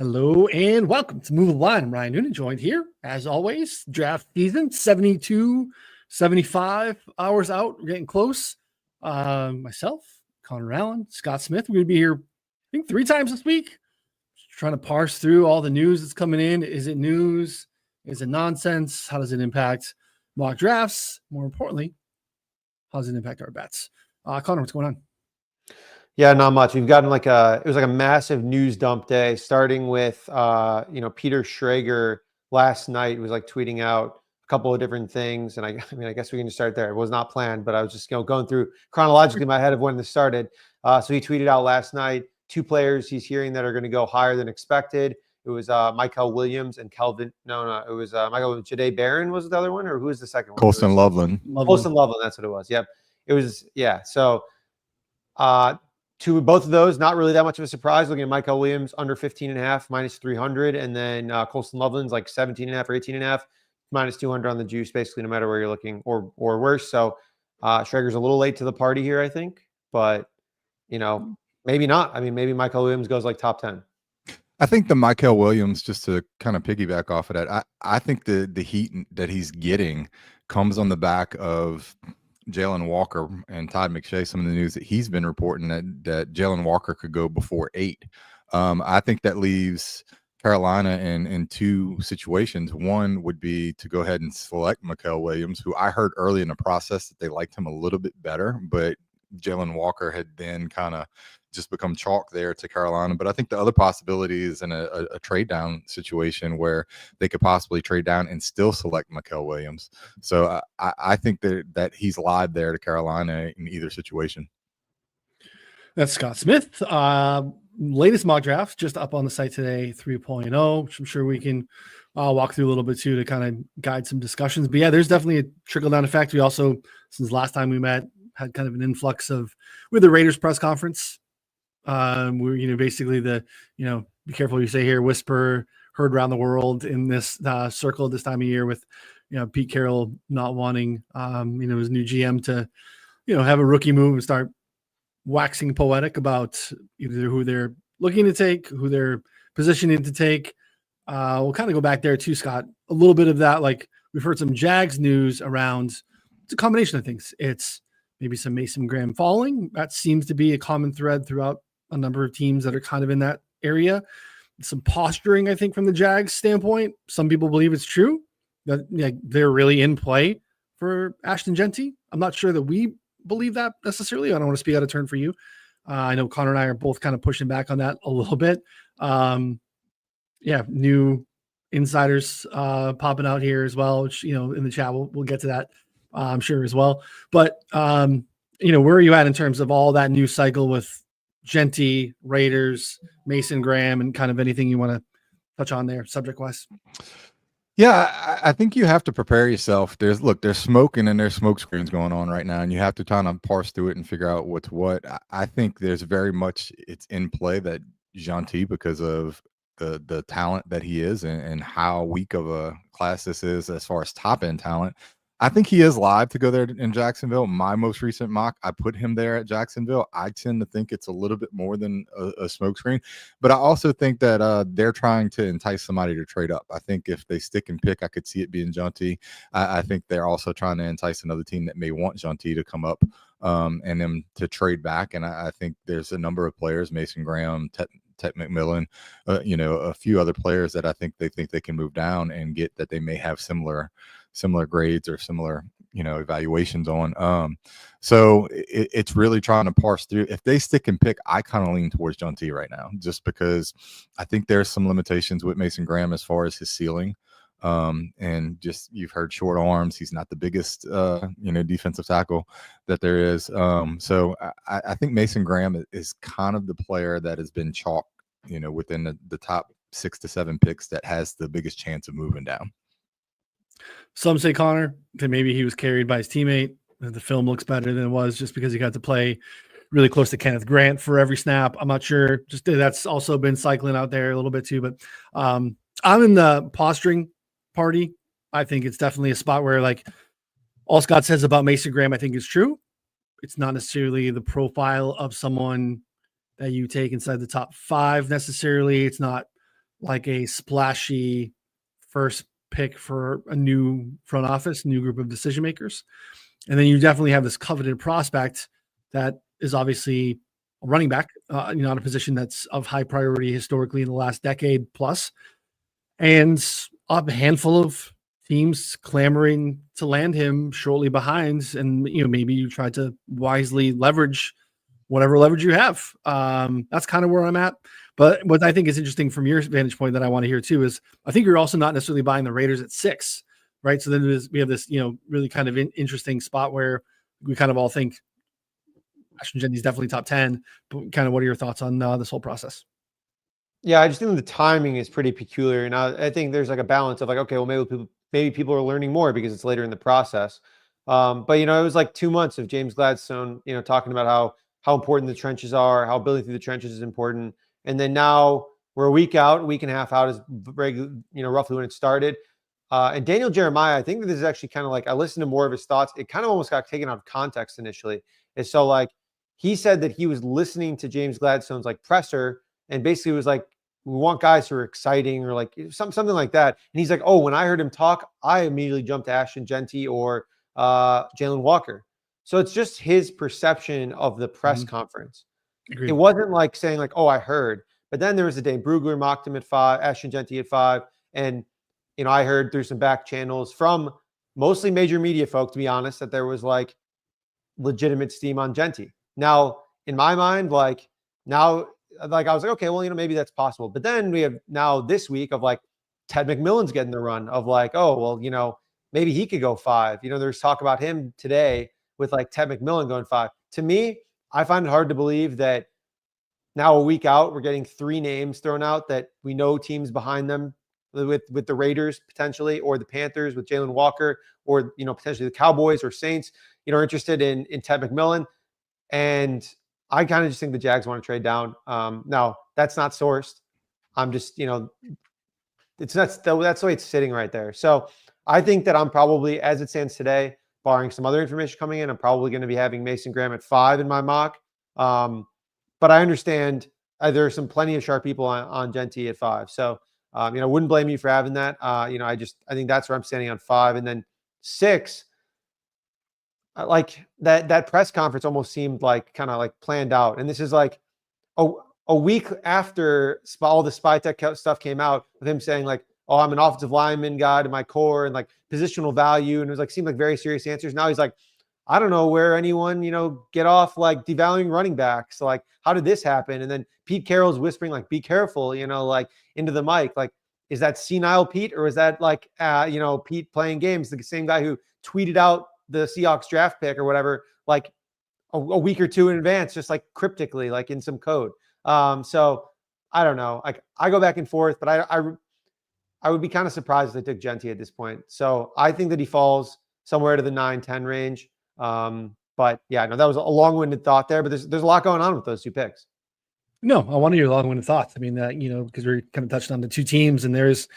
Hello and welcome to Move the Line. I'm Ryan Noonan, joined here, as always, draft season 72, 75 hours out. We're getting close. Myself, Connor Allen, Scott Smith. We're going to be here, I think, 3 times this week. Just trying to parse through all the news that's coming in. Is it news? Is it nonsense? How does it impact mock drafts? More importantly, how does it impact our bets? Connor, what's going on? Yeah, not much. We've gotten it was like a massive news dump day, starting with Peter Schrager last night was like tweeting out a couple of different things, and I guess we can just start there. It was not planned, but I was just going through chronologically in my head of when this started. So he tweeted out last night 2 players he's hearing that are going to go higher than expected. It was Michael Williams and Kelvin. No, it was Michael Jahdae Barron was the other one, or who was the second one? Colston Loveland. Colston Loveland, that's what it was. Yep, it was. Yeah, so. To both of those, not really that much of a surprise. Looking at Michael Williams under 15.5, minus 300, and then Colston Loveland's like 17.5 or 18.5, minus 200 on the juice, basically no matter where you're looking, or worse. So Schrager's a little late to the party here, I think, but maybe not. I mean, maybe Michael Williams goes like top 10. I think the Michael Williams, just to kind of piggyback off of that, I think the heat that he's getting comes on the back of Jalen Walker and Todd McShay. Some of the news that he's been reporting that Jalen Walker could go before 8. I think that leaves Carolina in 2 situations. One would be to go ahead and select Michael Williams, who I heard early in the process that they liked him a little bit better, but Jalen Walker had then kind of just become chalk there to Carolina. But I think the other possibility is in a trade down situation where they could possibly trade down and still select Michael Williams. So I think that he's live there to Carolina in either situation. That's Scott Smith. Latest mock draft just up on the site today, 3.0, which I'm sure we can walk through a little bit too to kind of guide some discussions. But yeah, there's definitely a trickle down effect. We also, since last time we met, had kind of an influx with the Raiders press conference. We're basically be careful what you say here, whisper heard around the world in this circle this time of year with Pete Carroll not wanting his new GM to have a rookie move and start waxing poetic about either who they're looking to take, who they're positioning to take. We'll kind of go back there too, Scott. A little bit of that, like we've heard some Jags news around. It's a combination of things. It's maybe some Mason Graham falling. That seems to be a common thread throughout a number of teams that are kind of in that area. Some posturing, I think, from the Jags standpoint. Some people believe it's true that they're really in play for Ashton Jeanty. I'm not sure that we believe that necessarily. I don't want to speak out of turn for you. I know Connor and I are both kind of pushing back on that a little bit. New insiders popping out here as well, which, in the chat, we'll get to that, I'm sure as well. But, where are you at in terms of all that news cycle with Jeanty, Raiders, Mason Graham, and kind of anything you want to touch on there subject-wise? Yeah, I think you have to prepare yourself. There's smoking and there's smoke screens going on right now, and you have to kind of parse through it and figure out what's what. I think there's very much it's in play that Jeanty, because of the talent that he is and how weak of a class this is as far as top-end talent, I think he is live to go there in Jacksonville. My most recent mock, I put him there at Jacksonville. I tend to think it's a little bit more than a smokescreen, but I also think that they're trying to entice somebody to trade up. I think if they stick and pick, I could see it being Jeanty. I think they're also trying to entice another team that may want Jeanty to come up and them to trade back. And I think there's a number of players, Mason Graham, Ted McMillan, a few other players that I think they can move down and get that they may have similar grades or similar evaluations on. So it's really trying to parse through. If they stick and pick, I kind of lean towards Jeanty right now, just because I think there's some limitations with Mason Graham as far as his ceiling. And just, you've heard short arms. He's not the biggest, defensive tackle that there is. So I think Mason Graham is kind of the player that has been chalked, within the top 6 to 7 picks that has the biggest chance of moving down. Some say, Connor, that maybe he was carried by his teammate. The film looks better than it was just because he got to play really close to Kenneth Grant for every snap. I'm not sure. Just that's also been cycling out there a little bit too. But I'm in the posturing party. I think it's definitely a spot where, like, all Scott says about Mason Graham, I think is true. It's not necessarily the profile of someone that you take inside the top 5 necessarily. It's not like a splashy first pick for a new front office, new group of decision makers. And then you definitely have this coveted prospect that is obviously a running back, on a position that's of high priority historically in the last decade plus, and a handful of teams clamoring to land him shortly behind. And maybe you try to wisely leverage whatever leverage you have. That's kind of where I'm at. But what I think is interesting from your vantage point that I want to hear too is I think you're also not necessarily buying the Raiders at 6, right? So then we have this, really kind of interesting spot where we kind of all think Ashton Jenty's definitely top 10. But kind of what are your thoughts on this whole process? Yeah, I just think the timing is pretty peculiar. And I think there's like a balance of like, okay, well, maybe people are learning more because it's later in the process. But it was like 2 months of James Gladstone, talking about how important the trenches are, how building through the trenches is important. And then now we're a week and a half out is roughly when it started. And Daniel Jeremiah, I think that this is actually kind of like, I listened to more of his thoughts. It kind of almost got taken out of context initially. And so like, he said that he was listening to James Gladstone's like presser and basically was like, we want guys who are exciting or like something like that. And he's like, oh, when I heard him talk, I immediately jumped to Ashton Jeanty or Jalen Walker. So it's just his perception of the press conference. Agreed. It wasn't like saying like, oh, I heard. But then there was a day Brugler mocked him at 5, Ashton Jeanty at 5. And, I heard through some back channels from mostly major media folk, to be honest, that there was like legitimate steam on Jeanty. Now, in my mind, I was like, okay, well, maybe that's possible. But then we have now this week of like Ted McMillan's getting the run of like, oh, well, maybe he could go 5. There's talk about him today with like Ted McMillan going 5. To me, I find it hard to believe that now a week out, we're getting 3 names thrown out that we know teams behind them with the Raiders potentially, or the Panthers with Jalen Walker, or, potentially the Cowboys or Saints, are interested in Ted McMillan. And I kind of just think the Jags want to trade down. Now that's not sourced. I'm just, that's the way it's sitting right there. So I think that I'm probably, as it stands today, barring some other information coming in, I'm probably going to be having Mason Graham at 5 in my mock. But I understand there are some plenty of sharp people on Jeanty at 5. So, wouldn't blame you for having that. I think that's where I'm standing on 5. And then 6, like that press conference almost seemed like kind of like planned out. And this is like a week after all the spy tech stuff came out with him saying like, oh, I'm an offensive lineman guy to my core and like positional value. And it was like, seemed like very serious answers. Now he's like, I don't know where anyone, get off like devaluing running backs. So like, how did this happen? And then Pete Carroll's whispering like, be careful, like into the mic. Like, is that senile Pete or is that like, Pete playing games, the same guy who tweeted out the Seahawks draft pick or whatever, like a week or 2 in advance, just like cryptically, like in some code. So I don't know. Like I go back and forth, but I would be kind of surprised if they took Jeanty at this point. So I think that he falls somewhere to the 9-10 range. But yeah, no, that was a long-winded thought there, but there's a lot going on with those 2 picks. No, I want to hear long-winded thoughts. I mean, because we're kind of touched on the 2 teams, and there's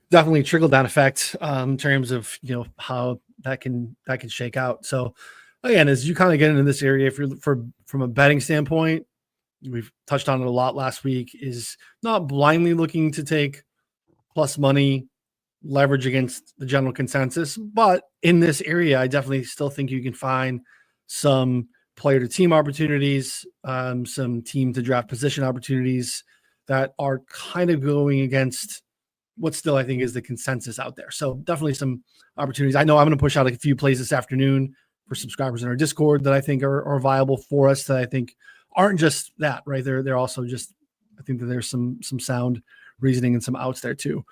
definitely a trickle-down effect in terms of how that can shake out. So again, as you kind of get into this area, if you're from a betting standpoint, we've touched on it a lot last week, is not blindly looking to take plus money leverage against the general consensus. But in this area, I definitely still think you can find some player to team opportunities, some team to draft position opportunities that are kind of going against what still I think is the consensus out there. So definitely some opportunities. I know I'm going to push out a few plays this afternoon for subscribers in our Discord that I think are viable for us, that I think aren't just that, right? They're also just, I think that there's some sound reasoning and some outs there too.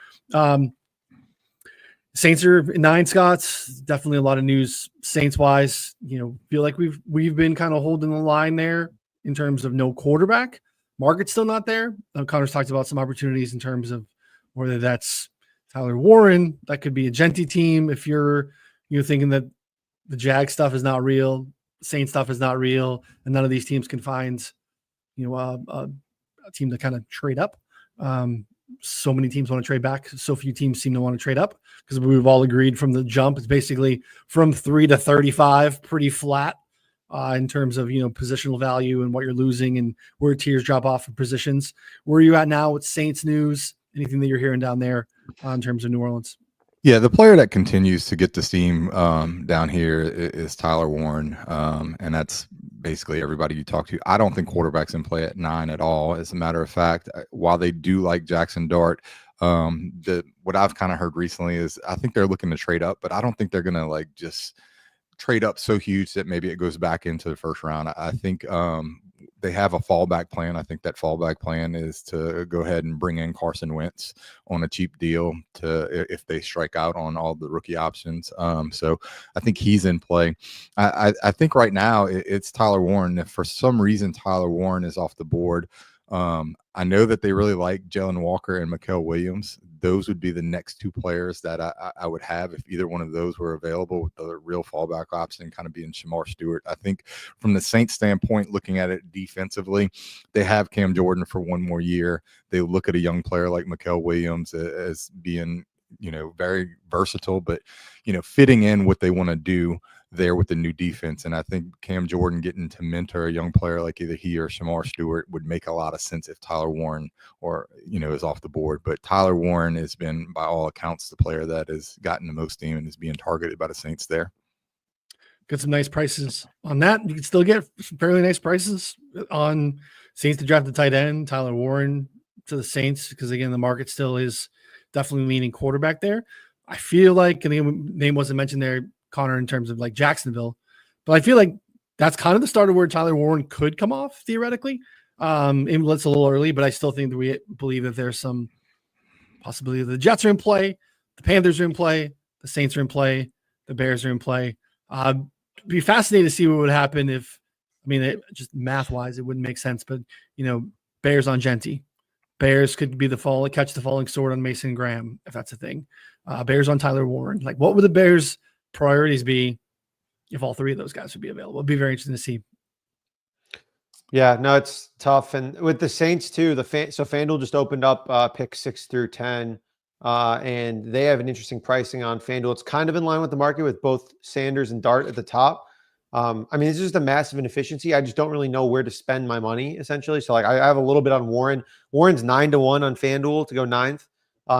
Saints are 9, Scott's definitely a lot of news Saints wise. Feel like we've been kind of holding the line there in terms of no quarterback. Market's still not there. Connor's talked about some opportunities in terms of whether that's Tyler Warren, that could be a Jeanty team. If you're thinking that the Jag stuff is not real, Saints stuff is not real, and none of these teams can find, a team to kind of trade up. So many teams want to trade back. So few teams seem to want to trade up, because we've all agreed from the jump, it's basically from 3 to 35, pretty flat in terms of, positional value and what you're losing and where tiers drop off for positions. Where are you at now with Saints news? anything that you're hearing down there in terms of New Orleans? Yeah, the player that continues to get the steam down here is Tyler Warren, and that's basically everybody you talk to. I don't think quarterback's in play at 9 at all. As a matter of fact, while they do like Jackson Dart, what I've kind of heard recently is I think they're looking to trade up, but I don't think they're gonna like just trade up so huge that maybe it goes back into the first round. I think they have a fallback plan. I think that fallback plan is to go ahead and bring in Carson Wentz on a cheap deal if they strike out on all the rookie options. So I think he's in play. I think right now it's Tyler Warren. If for some reason Tyler Warren is off the board, I know that they really like Jalen Walker and Mikael Williams. Those would be the next two players that I would have if either one of those were available, with the real fallback option kind of being Shamar Stewart. I think from the Saints standpoint, looking at it defensively, they have Cam Jordan for one more year. They look at a young player like Mikael Williams as being, very versatile, but, fitting in what they want to do there with the new defense. And I think Cam Jordan getting to mentor a young player like either he or Shamar Stewart would make a lot of sense if Tyler Warren is off the board. But Tyler Warren has been, by all accounts, the player that has gotten the most steam and is being targeted by the Saints there. Got some nice prices on that. You can still get some fairly nice prices on Saints to draft the tight end, Tyler Warren to the Saints, because again, the market still is definitely leaning quarterback there. I feel like, and the name wasn't mentioned there, Connor, in terms of like Jacksonville, but I feel like that's kind of the start of where Tyler Warren could come off theoretically. It's a little early, but I still think that we believe that there's some possibility that the Jets are in play, the Panthers are in play, the Saints are in play, the Bears are in play. Be fascinating to see what would happen if, just math wise, it wouldn't make sense, but Bears on Genty. Bears could be catch the falling sword on Mason Graham, if that's a thing. Bears on Tyler Warren. Like, what would the Bears' priorities be if all three of those guys would be available? It'd be very interesting to see. Yeah, no, it's tough. And with the Saints too, so FanDuel just opened up pick 6 through 10, and they have an interesting pricing on FanDuel. It's kind of in line with the market with both Sanders and Dart at the top. It's just a massive inefficiency. I just don't really know where to spend my money, essentially. So like I have a little bit on Warren. Warren's 9-1 on FanDuel to go 9th.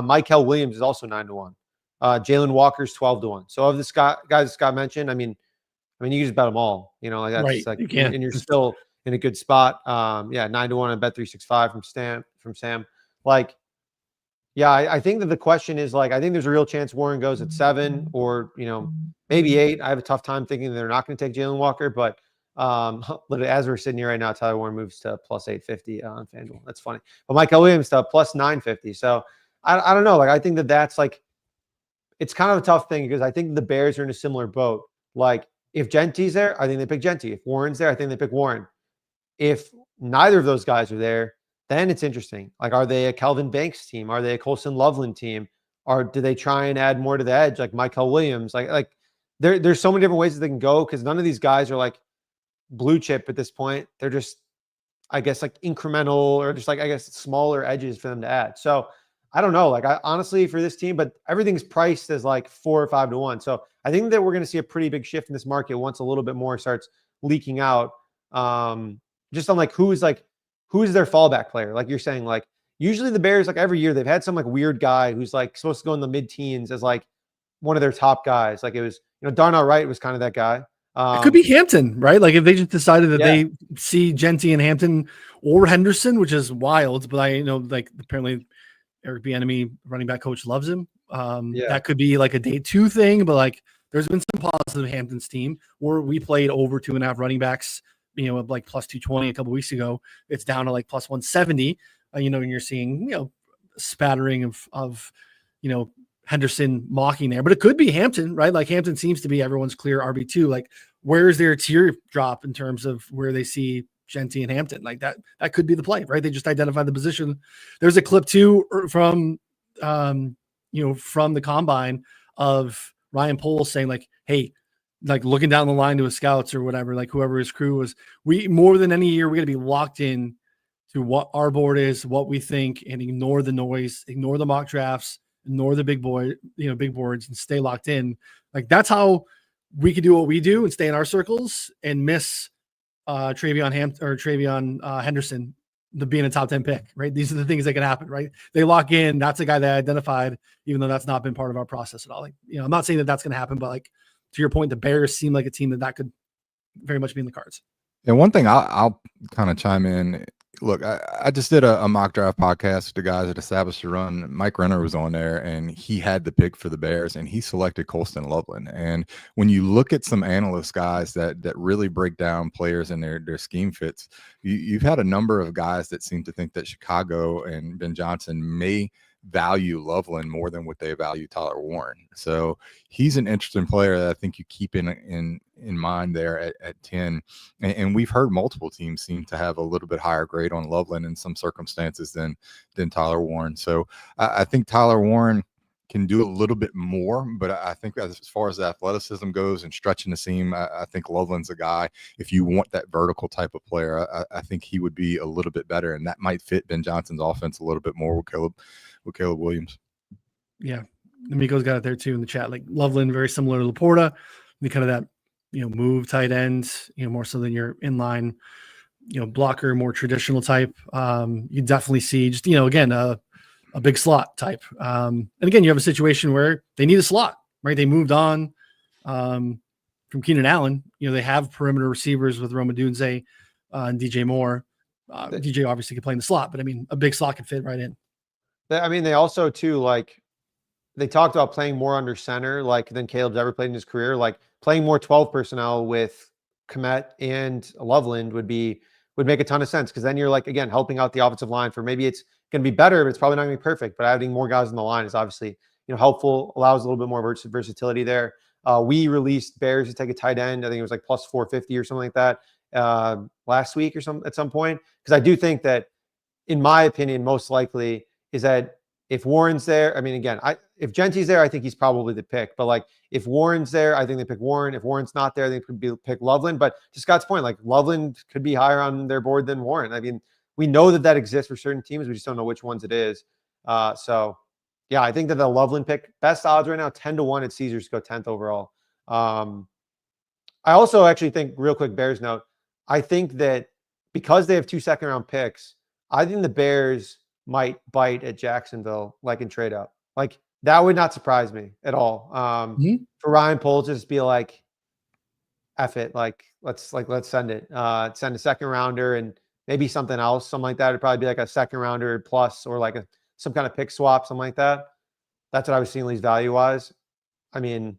Mikael Williams is also 9-1. Jalen Walker's 12-1. So of the guys Scott mentioned, you can just bet them all. That's right. like, You can. and you're still in a good spot. 9-1 on Bet365 from Sam. Like, yeah, I think that the question is like, I think there's a real chance Warren goes at 7 or maybe 8. I have a tough time thinking they're not going to take Jalen Walker, but as we're sitting here right now, Tyler Warren moves to plus 850 on FanDuel. That's funny. But Mikael Williams to plus 950. So I don't know. Like, I think that's like, it's kind of a tough thing because I think the Bears are in a similar boat. Like, if Genty's there, I think they pick Genty. If Warren's there, I think they pick Warren. If neither of those guys are there, then it's interesting. Like, are they a Kelvin Banks team? Are they a Colson Loveland team? Or do they try and add more to the edge, like Mikael Williams? Like there's so many different ways that they can go because none of these guys are like blue chip at this point. They're just, I guess, like incremental or just like, I guess, smaller edges for them to add. So I don't know. Like, I honestly, for this team, but everything's priced as like 4 or 5-1. So I think that we're going to see a pretty big shift in this market once a little bit more starts leaking out. Just on like, who's their fallback player? Like you're saying, like usually the Bears, like every year they've had some like weird guy who's like supposed to go in the mid-teens as like one of their top guys. Like it was, Darnell Wright was kind of that guy. It could be Hampton, right? Like if they just decided that they see Genty and Hampton or Henderson, which is wild, but I know like apparently Eric Bieniemy, running back coach, loves him. That could be like a day 2 thing, but like there's been some positive Hampton's team where we played over 2.5 running backs, like plus 220 a couple weeks ago. It's down to like plus 170. And you're seeing, spattering of Henderson mocking there, but it could be Hampton, right? Like Hampton seems to be everyone's clear RB2. Like where is their tier drop in terms of where they see Genty and Hampton? Like that could be the play, right? They just identified the position. There's a clip too from the combine of Ryan Poles saying like, hey, like looking down the line to his scouts or whatever, like whoever his crew was, we more than any year, we're going to be locked in to what our board is, what we think, and ignore the noise, ignore the mock drafts, ignore the big boards and stay locked in. Like that's how we can do what we do and stay in our circles and miss Travion Henderson the being a top 10 pick, right? These are the things that can happen, right? They lock in. That's a guy that I identified, even though that's not been part of our process at all. Like, I'm not saying that that's going to happen, but like to your point, the Bears seem like a team that could very much be in the cards. And one thing I'll kind of chime in. Look, I just did a mock draft podcast with the guys at Established to Run. Mike Renner was on there, and he had the pick for the Bears, and he selected Colston Loveland. And when you look at some analyst guys that really break down players and their scheme fits, you've had a number of guys that seem to think that Chicago and Ben Johnson may value Loveland more than what they value Tyler Warren. So he's an interesting player that I think you keep in mind there at 10. And we've heard multiple teams seem to have a little bit higher grade on Loveland in some circumstances than Tyler Warren. So I think Tyler Warren can do a little bit more, but I think as far as the athleticism goes and stretching the seam, I think Loveland's a guy. If you want that vertical type of player, I think he would be a little bit better, and that might fit Ben Johnson's offense a little bit more with Caleb Williams. Yeah. Miko's got it there too in the chat. Like Loveland, very similar to Laporta, the kind of that, move tight end, more so than your inline, blocker, more traditional type. You definitely see just, again, a big slot type. And again, you have a situation where they need a slot, right? They moved on from Keenan Allen. They have perimeter receivers with Roma Dunze and DJ Moore. DJ obviously could play in the slot, but I mean, a big slot could fit right in. I mean, they also too, like, they talked about playing more under center, like than Caleb's ever played in his career. Like playing more 12 personnel with Kmet and Loveland would make a ton of sense, because then you're like, again, helping out the offensive line for maybe it's going to be better, but it's probably not going to be perfect. But adding more guys on the line is obviously helpful, allows a little bit more versatility there. We released Bears to take a tight end. I think it was like plus 450 or something like that last week or at some point, because I do think that, in my opinion, most likely is that if Warren's there, I mean, again, if Genty's there, I think he's probably the pick. But like, if Warren's there, I think they pick Warren. If Warren's not there, they could pick Loveland. But to Scott's point, like Loveland could be higher on their board than Warren. I mean, we know that exists for certain teams. We just don't know which ones it is. So yeah, I think that the Loveland pick, best odds right now, 10-1 at Caesars to go 10th overall. I also actually think, real quick Bears note, I think that because they have 2 second-round picks, I think the Bears might bite at Jacksonville, like in trade up. Like that would not surprise me at all. For Ryan Poles to just be like, F it, let's send it. Send a second rounder and maybe something else, something like that. It'd probably be like a second rounder plus, or like some kind of pick swap, something like that. That's what I was seeing, at least value wise. I mean,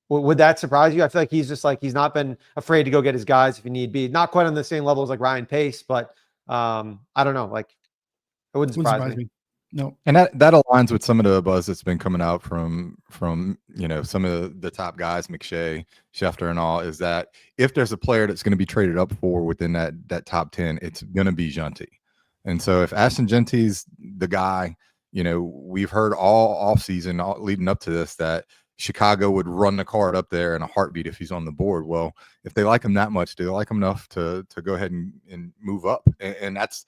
would that surprise you? I feel like he's just like, he's not been afraid to go get his guys if he need be. Not quite on the same level as like Ryan Pace, but I don't know. Like, it wouldn't surprise me. No. And that aligns with some of the buzz that's been coming out from some of the top guys, McShay, Schefter and all, is that if there's a player that's going to be traded up for within that top 10, it's going to be Genty. And so if Ashton Genty's the guy, we've heard all offseason, leading up to this, that Chicago would run the card up there in a heartbeat if he's on the board. Well, if they like him that much, do they like him enough to go ahead and move up? And that's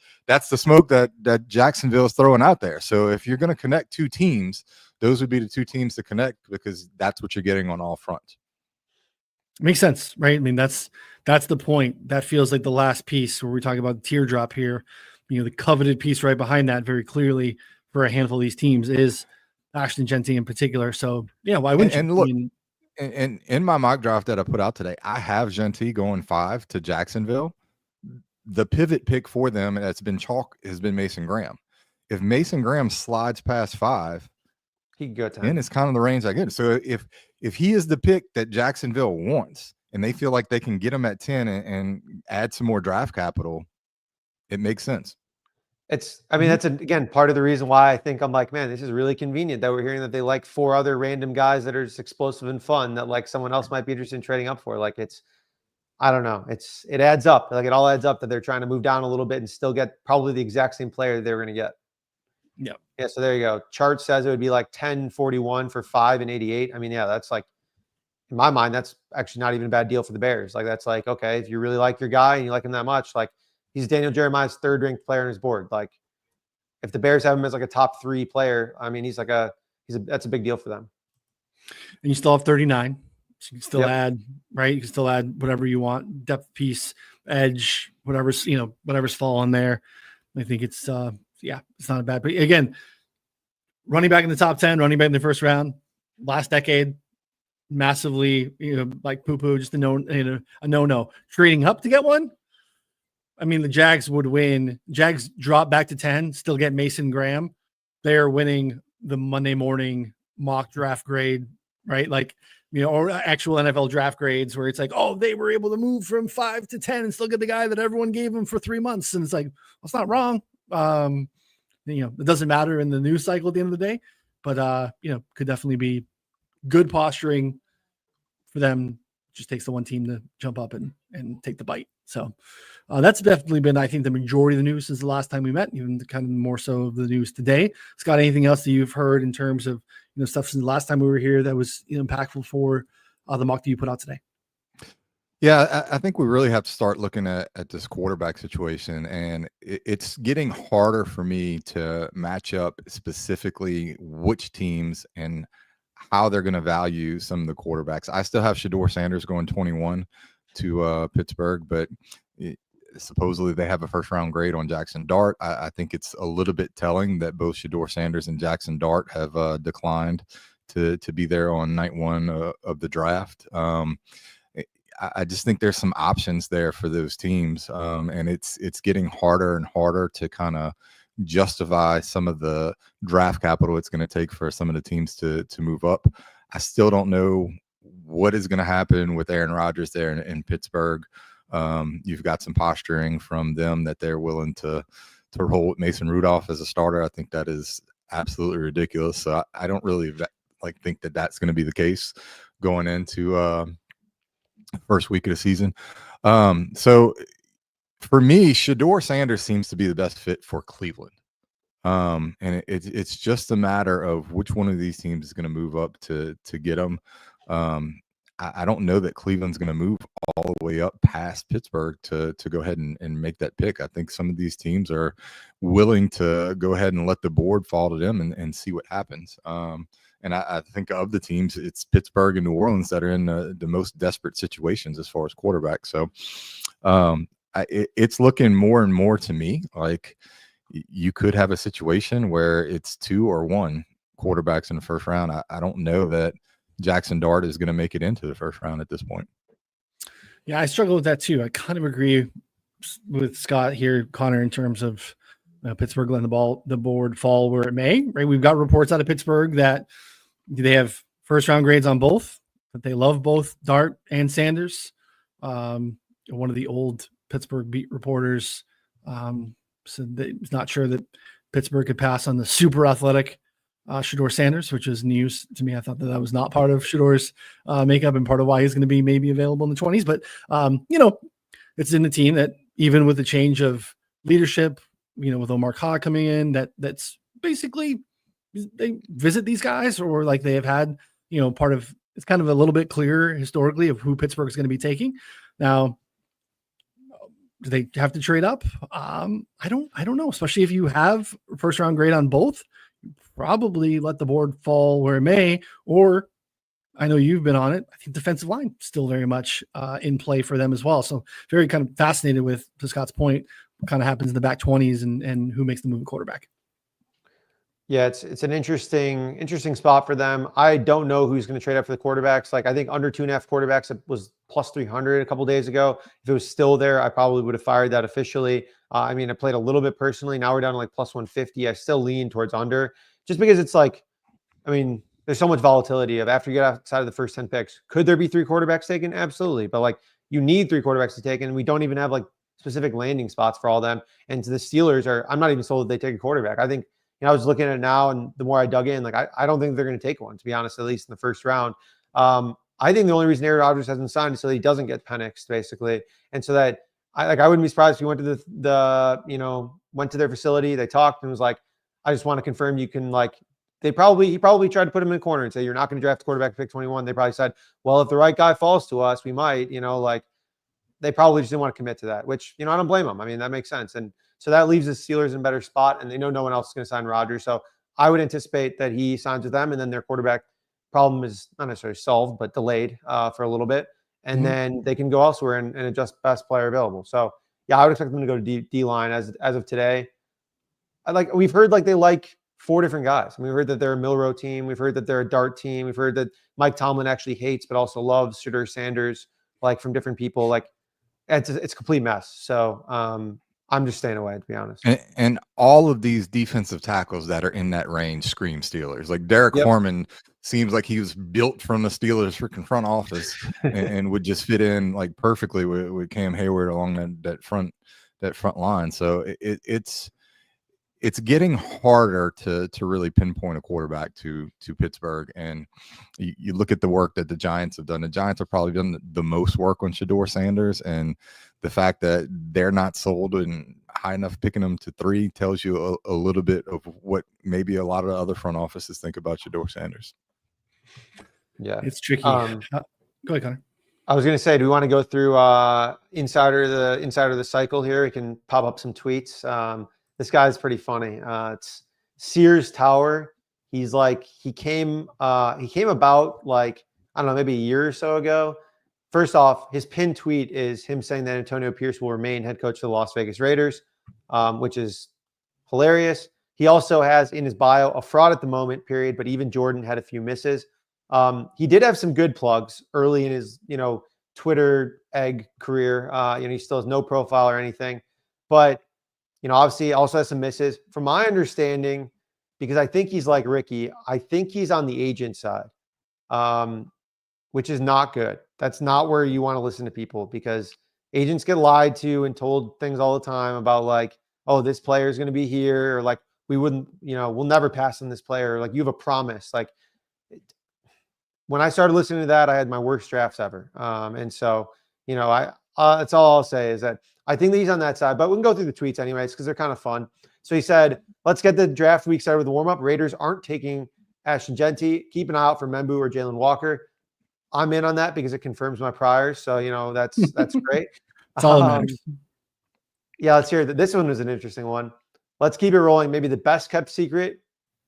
the smoke that Jacksonville is throwing out there. So if you're going to connect two teams, those would be the two teams to connect, because that's what you're getting on all fronts. Makes sense, right? I mean, that's the point. That feels like the last piece where we're talking about the teardrop here. The coveted piece right behind that, very clearly for a handful of these teams, is Ashton Genty in particular. So yeah, why wouldn't you? And look, and in my mock draft that I put out today, I have Genty going 5 to Jacksonville. The pivot pick for them that's been chalk has been Mason Graham. If Mason Graham slides past 5, he can go 10. Then it's kind of the range I get. So if he is the pick that Jacksonville wants, and they feel like they can get him at 10 and add some more draft capital, it makes sense. That's again part of the reason why I think I'm like, man, this is really convenient that we're hearing that they like 4 other random guys that are just explosive and fun that like someone else might be interested in trading up for. Like I don't know. It adds up. Like it all adds up that they're trying to move down a little bit and still get probably the exact same player they were going to get. Yeah. Yeah. So there you go. Chart says it would be like 10-41 for 5 and 88. I mean, yeah, that's like, in my mind, that's actually not even a bad deal for the Bears. Like that's like, okay, if you really like your guy and you like him that much, like, he's Daniel Jeremiah's 3rd ranked player on his board. Like if the Bears have him as like a top 3 player, I mean, that's a big deal for them. And you still have 39. So you can still add, right? You can still add whatever you want, depth piece, edge, whatever's falling there. I think it's it's not a bad. But again, running back in the top 10, running back in the first round, last decade, massively, like poo-poo, just a no. Trading up to get one. I mean, the Jags would win. Jags drop back to 10, still get Mason Graham. They're winning the Monday morning mock draft grade, right? Like, or actual NFL draft grades where it's like, oh, they were able to move from 5 to 10 and still get the guy that everyone gave them for 3 months. And it's like, well, it's not wrong. It doesn't matter in the news cycle at the end of the day, but could definitely be good posturing for them. Just takes the one team to jump up and take the bite. So that's definitely been, I think, the majority of the news since the last time we met, even kind of more so of the news today. Scott, anything else that you've heard in terms of stuff since the last time we were here that was impactful for the mock that you put out today? Yeah, I think we really have to start looking at this quarterback situation, and it's getting harder for me to match up specifically which teams and how they're going to value some of the quarterbacks. I still have Shedeur Sanders going 21 to Pittsburgh, but supposedly they have a first-round grade on Jackson Dart. I think it's a little bit telling that both Shedeur Sanders and Jackson Dart have declined to be there on night one of the draft. I just think there's some options there for those teams, and it's getting harder and harder to kind of justify some of the draft capital it's going to take for some of the teams to move up. I still don't know what is going to happen with Aaron Rodgers there in Pittsburgh. You've got some posturing from them that they're willing to roll with Mason Rudolph as a starter. I think that is absolutely ridiculous. So I don't really think that that's going to be the case going into first week of the season. So for me, Shedeur Sanders seems to be the best fit for Cleveland. And it's just a matter of which one of these teams is going to move up to get him. I don't know that Cleveland's going to move all the way up past Pittsburgh to go ahead and make that pick. I think some of these teams are willing to go ahead and let the board fall to them and see what happens. And I think of the teams, it's Pittsburgh and New Orleans that are in the most desperate situations as far as quarterback. So it's looking more and more to me like you could have a situation where it's 2 or 1 quarterbacks in the first round. I don't know that Jackson Dart is going to make it into the first round at this point. Yeah, I struggle with that too. I kind of agree with Scott here, Connor, in terms of Pittsburgh letting the board fall where it may. Right, we've got reports out of Pittsburgh that they have first round grades on both, that they love both Dart and Sanders. One of the old Pittsburgh beat reporters said that he's not sure that Pittsburgh could pass on the super athletic Shedeur Sanders, which is news to me. I thought that was not part of Shedeur's makeup and part of why he's going to be maybe available in the 20s. But, it's in the team that even with the change of leadership, with Omar Khan coming in, that's basically they visit these guys or like they have had, part of it's kind of a little bit clearer historically of who Pittsburgh is going to be taking. Now, do they have to trade up? I don't know, especially if you have a first round grade on both. Probably let the board fall where it may, or I know you've been on it. I think defensive line still very much in play for them as well. So very kind of fascinated with, to Scott's point, what kind of happens in the back 20s and who makes the move at quarterback. Yeah, it's an interesting spot for them. I don't know who's going to trade up for the quarterbacks. Like I think under 2.5 quarterbacks, it was plus 300 a couple days ago. If it was still there, I probably would have fired that officially. I played a little bit personally. Now we're down to like plus 150. I still lean towards under just because it's like, there's so much volatility of after you get outside of the first 10 picks. Could there be 3 quarterbacks taken? Absolutely. But like you need 3 quarterbacks to take, and we don't even have like specific landing spots for all them. And to the Steelers I'm not even sold that they take a quarterback. I think, I was looking at it now, and the more I dug in, like I don't think they're going to take one, to be honest, at least in the first round. I think the only reason Aaron Rodgers hasn't signed is so he doesn't get Penix, basically. And so that I wouldn't be surprised if he went to went to their facility, they talked and was like, I just want to confirm you can he probably tried to put him in a corner and say, you're not going to draft a quarterback at pick 21. They probably said, well, if the right guy falls to us, we might, they probably just didn't want to commit to that, which, I don't blame them. That makes sense. And so that leaves the Steelers in a better spot, and they know no one else is going to sign Rodgers. So I would anticipate that he signs with them, and then their quarterback problem is not necessarily solved, but delayed for a little bit. And then they can go elsewhere and adjust best player available. So, yeah, I would expect them to go to D-line as of today. we've heard like they like 4 different guys. I mean, we heard that they're a Milrow team. We've heard that they're a Dart team. We've heard that Mike Tomlin actually hates but also loves Shedeur Sanders, like from different people. Like it's a complete mess. So I'm just staying away, to be honest. And all of these defensive tackles that are in that range scream Steelers. Like Derek Harmon seems like he was built from the Steelers freaking front office and would just fit in like perfectly with Cam Hayward along that front line. So it's getting harder to really pinpoint a quarterback to Pittsburgh. And you look at the work that the Giants have done. The Giants have probably done the most work on Shedeur Sanders, and the fact that they're not sold and high enough picking them to 3 tells you a little bit of what maybe a lot of the other front offices think about Shedeur Sanders. Yeah, it's tricky. Go ahead, Connor. I was going to say, do we want to go through insider the cycle here? We can pop up some tweets. This guy's pretty funny. It's Sears Tower. He's like, he came about like, I don't know, maybe a year or so ago. First off, his pinned tweet is him saying that Antonio Pierce will remain head coach of the Las Vegas Raiders, which is hilarious. He also has in his bio a fraud at the moment, period, but even Jordan had a few misses. He did have some good plugs early in his, Twitter egg career. He still has no profile or anything, but obviously also has some misses. From my understanding, because I think he's like Ricky, I think he's on the agent side, which is not good. That's not where you want to listen to people, because agents get lied to and told things all the time about like, oh, this player is going to be here, or like, we wouldn't, we'll never pass on this player. Like, you have a promise. Like, when I started listening to that, I had my worst drafts ever. And so, that's all I'll say is that I think that he's on that side, but we can go through the tweets anyways, because they're kind of fun. So he said, let's get the draft week started with the warm-up. Raiders aren't taking Ashton Genty. Keep an eye out for Membu or Jalen Walker. I'm in on that because it confirms my priors. So, that's great. It's all that matters. Yeah, let's hear that. This one was an interesting one. Let's keep it rolling. Maybe the best kept secret,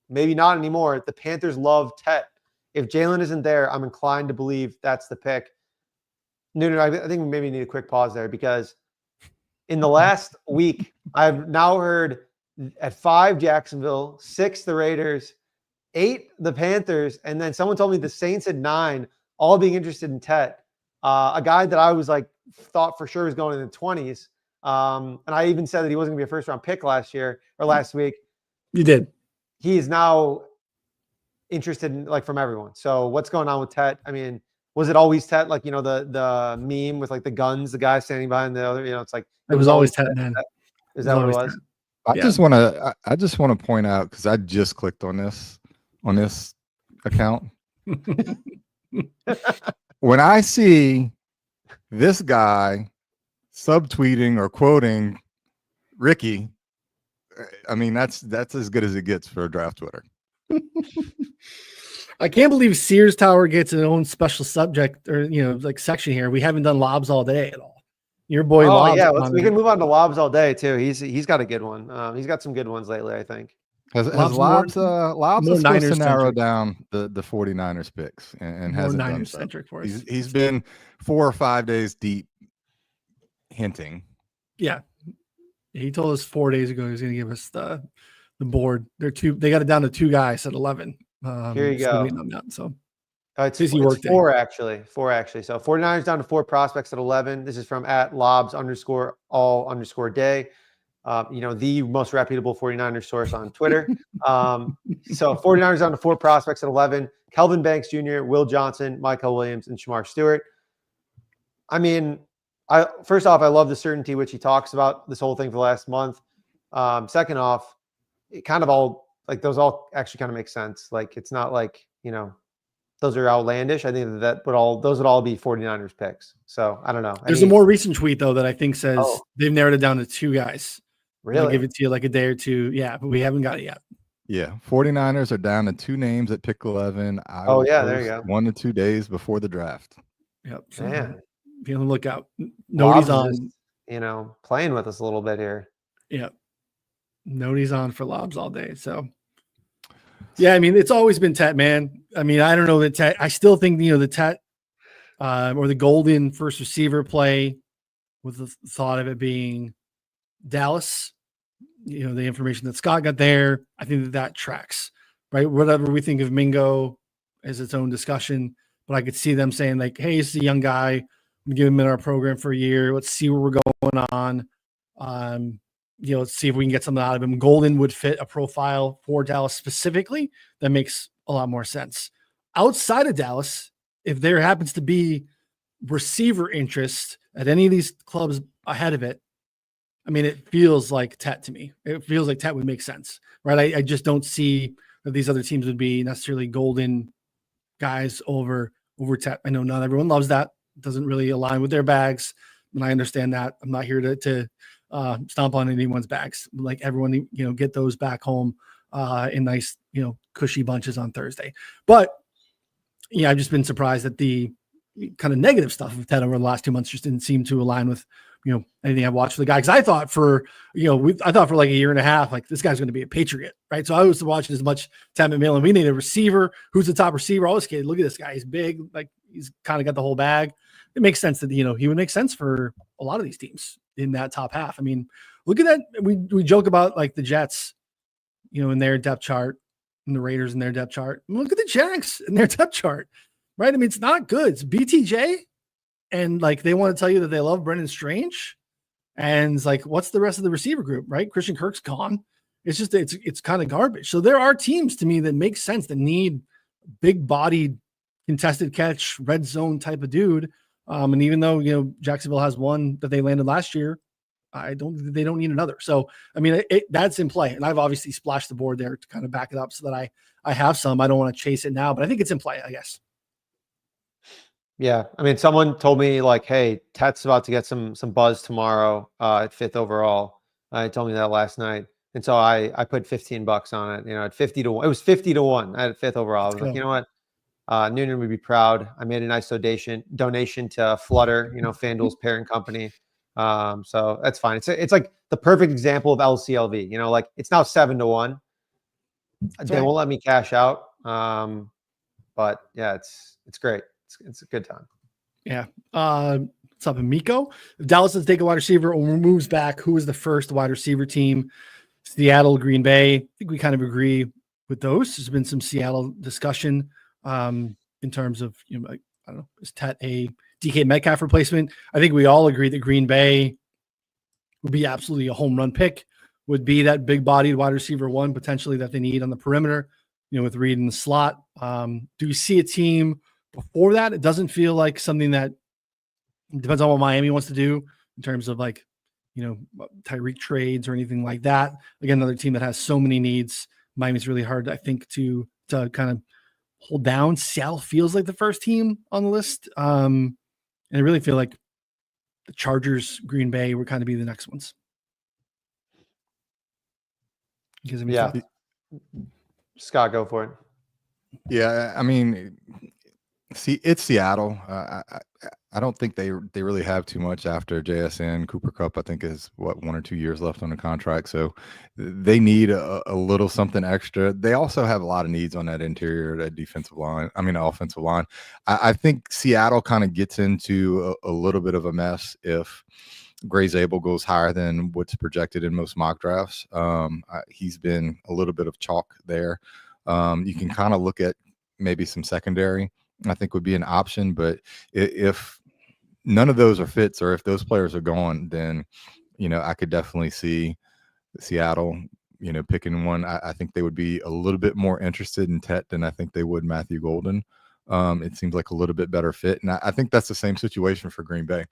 maybe not anymore. The Panthers love Tet. If Jalen isn't there, I'm inclined to believe that's the pick. No, I think we maybe need a quick pause there, because in the last week, I've now heard at 5 Jacksonville, 6 the Raiders, 8 the Panthers, and then someone told me the Saints at 9, all being interested in Tet, a guy that I was like thought for sure was going in the 20s. And I even said that he wasn't going to be a first-round pick last week. You did. He is now interested in, like, from everyone. So what's going on with Tet? I mean, was it always Tet? Like, the meme with like the guns, the guy standing behind the other, it's like, it was always Tet, man. Is that what it was? I just want to point out, because I just clicked on this account. When I see this guy subtweeting or quoting Ricky, I mean, that's as good as it gets for a draft Twitter. I can't believe Sears Tower gets its own special subject or like section here. We haven't done lobs all day at all. Your boy Lobs. Yeah, we can move on to Lobs all day too. He's got a good one. He's got some good ones lately, I think. Has Lobs supposed to narrow down the 49ers picks and hasn't done so. For us. He's been 4 or 5 days deep hinting. Yeah. He told us 4 days ago he was going to give us the board. They got it down to 2 guys at 11. Here you go. So it's 4 actually. 4 actually. So 49ers down to 4 prospects at 11. This is from @lobs_all_day. The most reputable 49ers source on Twitter. So 49ers down to 4 prospects at 11. Kelvin Banks Jr., Will Johnson, Michael Williams, and Shamar Stewart. I mean, first off, I love the certainty which he talks about this whole thing for the last month. Second off, it kind of all, like, those all actually kind of make sense. Like, it's not like, those are outlandish. I think those would all be 49ers picks. So I don't know. There's a more recent tweet though that I think says they've narrowed it down to 2 guys. Really? I'll give it to you like a day or 2. Yeah, but we haven't got it yet. Yeah, 49ers are down to 2 names at pick 11. There you go. 1 to 2 days before the draft. Yep. So Man, be on the lookout. Nobody's on. Just, playing with us a little bit here. Yeah. Nobody's on for Lobs all day. So yeah, I mean, it's always been Tet, man. I mean, I don't know that Tet. I still think the Tet or the golden first receiver play, with the thought of it being Dallas, the information that Scott got there, I think that tracks, right? Whatever we think of Mingo as its own discussion, but I could see them saying like, hey, he's a young guy. We give him in our program for a year. Let's see where we're going on. Let's see if we can get something out of him. Golden would fit a profile for Dallas specifically that makes a lot more sense. Outside of Dallas, if there happens to be receiver interest at any of these clubs ahead of it, I mean, it feels like Tet to me. It feels like Tet would make sense, right? I just don't see that these other teams would be necessarily Golden guys over Tet. I know not everyone loves that. It doesn't really align with their bags, and I understand that. I'm not here to stomp on anyone's bags. Like everyone, get those back home in nice, cushy bunches on Thursday. But yeah, I've just been surprised that the kind of negative stuff of Ted over the last 2 months just didn't seem to align with, anything I've watched for the guy. Cause I thought for like a year and a half, like this guy's going to be a Patriot, right? So I was watching as much Ted McMillan. We need a receiver. Who's the top receiver? Always kidding. Look at this guy. He's big. Like he's kind of got the whole bag. It makes sense that, he would make sense for a lot of these teams in that top half. I mean, look at that. We joke about like the Jets, in their depth chart and the Raiders in their depth chart. Look at the Jags in their depth chart, right? I mean, it's not good. It's BTJ. And like, they want to tell you that they love Brendan Strange. And it's like, what's the rest of the receiver group, right? Christian Kirk's gone. It's just, it's kind of garbage. So there are teams to me that make sense that need big bodied contested catch, red zone type of dude. And even though, Jacksonville has one that they landed last year, they don't need another. So, I mean, that's in play. And I've obviously splashed the board there to kind of back it up so that I have some. I don't want to chase it now, but I think it's in play, I guess. Yeah. I mean, someone told me like, hey, Tet's about to get some buzz tomorrow at 5th overall. He told me that last night. And so I put $15 on it, at 50 to 1. It was 50 to 1 at 5th overall. I was like, you know what? Noonan would be proud. I made a nice donation to Flutter, FanDuel's parent company. So that's fine. It's like the perfect example of LCLV, like it's now 7 to 1. They won't let me cash out. But yeah, it's great. It's a good time. Yeah. What's up, Miko? If Dallas does take a wide receiver or moves back, who is the first wide receiver team? Seattle, Green Bay. I think we kind of agree with those. There's been some Seattle discussion in terms of, I don't know, is Tet a DK Metcalf replacement? I think we all agree that Green Bay would be absolutely a home run pick, would be that big bodied wide receiver one potentially that they need on the perimeter, with Reed in the slot. Do you see a team before that? It doesn't feel like something that depends on what Miami wants to do in terms of like, Tyreek trades or anything like that. Again, another team that has so many needs. Miami's really hard, I think, to kind of hold down. Seattle feels like the first team on the list. And I really feel like the Chargers, Green Bay would kind of be the next ones. Yeah. Scott, go for it. Yeah, I mean, see, it's Seattle. I don't think they really have too much after JSN. Cooper Kupp, I think, is 1 or 2 years left on the contract, so they need a little something extra. They also have a lot of needs on that interior, that offensive line. I think Seattle kind of gets into a little bit of a mess if Gray Zabel goes higher than what's projected in most mock drafts. He's been a little bit of chalk there. You can kind of look at maybe some secondary, I think would be an option, but if none of those are fits or if those players are gone, then, I could definitely see Seattle, picking one. I think they would be a little bit more interested in Tet than I think they would Matthew Golden. It seems like a little bit better fit. And I think that's the same situation for Green Bay.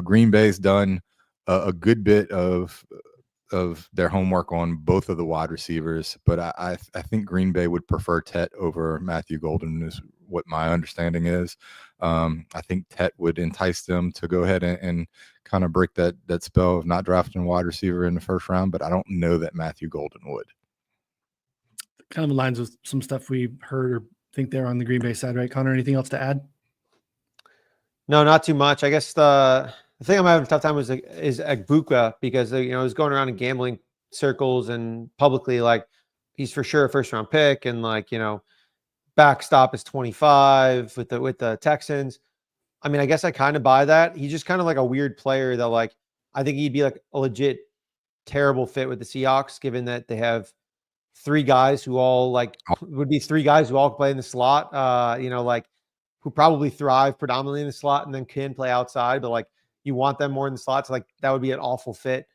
Green Bay's done a good bit of their homework on both of the wide receivers, but I think Green Bay would prefer Tet over Matthew Golden is what my understanding is. I think Tet would entice them to go ahead and kind of break that spell of not drafting a wide receiver in the first round, but I don't know that Matthew Golden would. Kind of aligns with some stuff we heard or think there on the Green Bay side, right, Connor? Anything else to add? No, not too much. I guess the thing I'm having a tough time is Egbuka, because I was going around in gambling circles and publicly like he's for sure a first round pick, and like backstop is 25 with the Texans. I mean, I guess I kind of buy that. He's just kind of like a weird player that like I think he'd be like a legit terrible fit with the Seahawks, given that they have 3 guys who all would be 3 guys who all play in the slot, who probably thrive predominantly in the slot and then can play outside, but like you want them more in the slots. Like that would be an awful fit.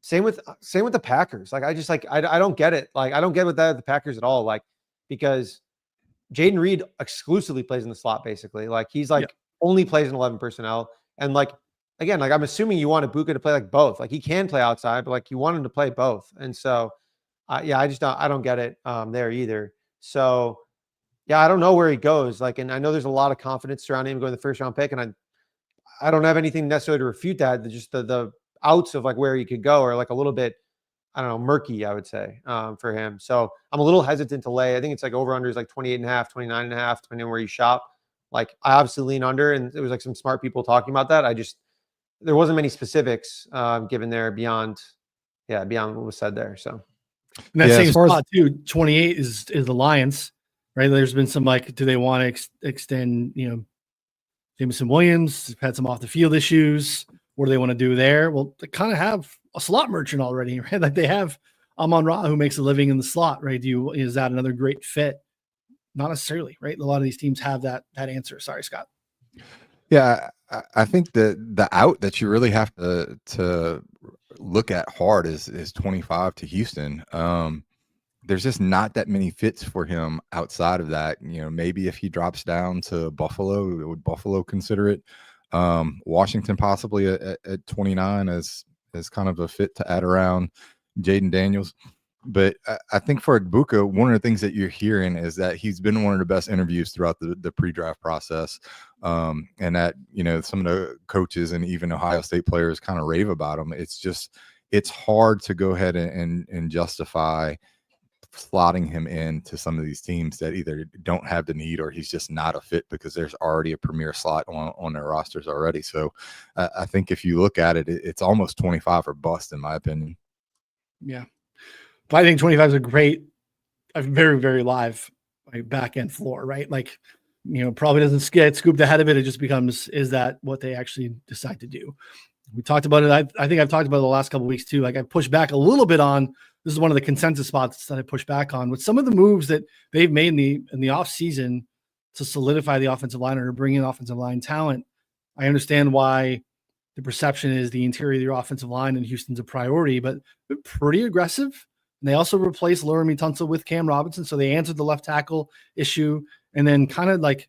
Same with the Packers. Like I don't get it. Like I don't get with the Packers at all. Like because Jaden Reed exclusively plays in the slot, basically. Like he's only plays in 11 personnel. And like again, like I'm assuming you want Ibuka to play like both. Like he can play outside, but like you want him to play both. And so I don't get it there either. So yeah, I don't know where he goes. Like, and I know there's a lot of confidence surrounding him going the first round pick, and I don't have anything necessarily to refute that. Just the outs of like where he could go are like a little bit, I don't know, murky, I would say, for him. So I'm a little hesitant to lay. I think it's like over under is like 28.5, 29.5, depending on where you shop. Like I obviously lean under, and there was like some smart people talking about that. There wasn't many specifics given there beyond what was said there. So in that same spot too, 28 is the Lions, right? There's been some like, do they want to extend, Jameson Williams had some off the field issues. What do they want to do there? Well, they kind of have a slot merchant already, right? Like they have Amon-Ra who makes a living in the slot, right? Is that another great fit? Not necessarily, right? A lot of these teams have that answer. Sorry, Scott. Yeah, I think the out that you really have to look at hard is 25 to Houston. There's just not that many fits for him outside of that. Maybe if he drops down to Buffalo, would Buffalo consider it? Washington possibly at 29 as kind of a fit to add around Jaden Daniels. But I think for Ibuka, one of the things that you're hearing is that he's been one of the best interviews throughout the pre-draft process. And that, some of the coaches and even Ohio State players kind of rave about him. It's hard to go ahead and justify slotting him into some of these teams that either don't have the need or he's just not a fit because there's already a premier slot on their rosters already. So I think if you look at it, it's almost 25 or bust in my opinion. Yeah. But I think 25 is a very, very live back end floor, right? Like, probably doesn't get scooped ahead of it. It just becomes, is that what they actually decide to do? We talked about it. I think I've talked about it the last couple of weeks too. Like I pushed back a little bit on, this is one of the consensus spots that I pushed back on with some of the moves that they've made in the off season to solidify the offensive line or to bring in offensive line talent. I understand why the perception is the interior of your offensive line in Houston's a priority, but they're pretty aggressive. And they also replaced Laramie Tunsil with Cam Robinson. So they answered the left tackle issue and then kind of like,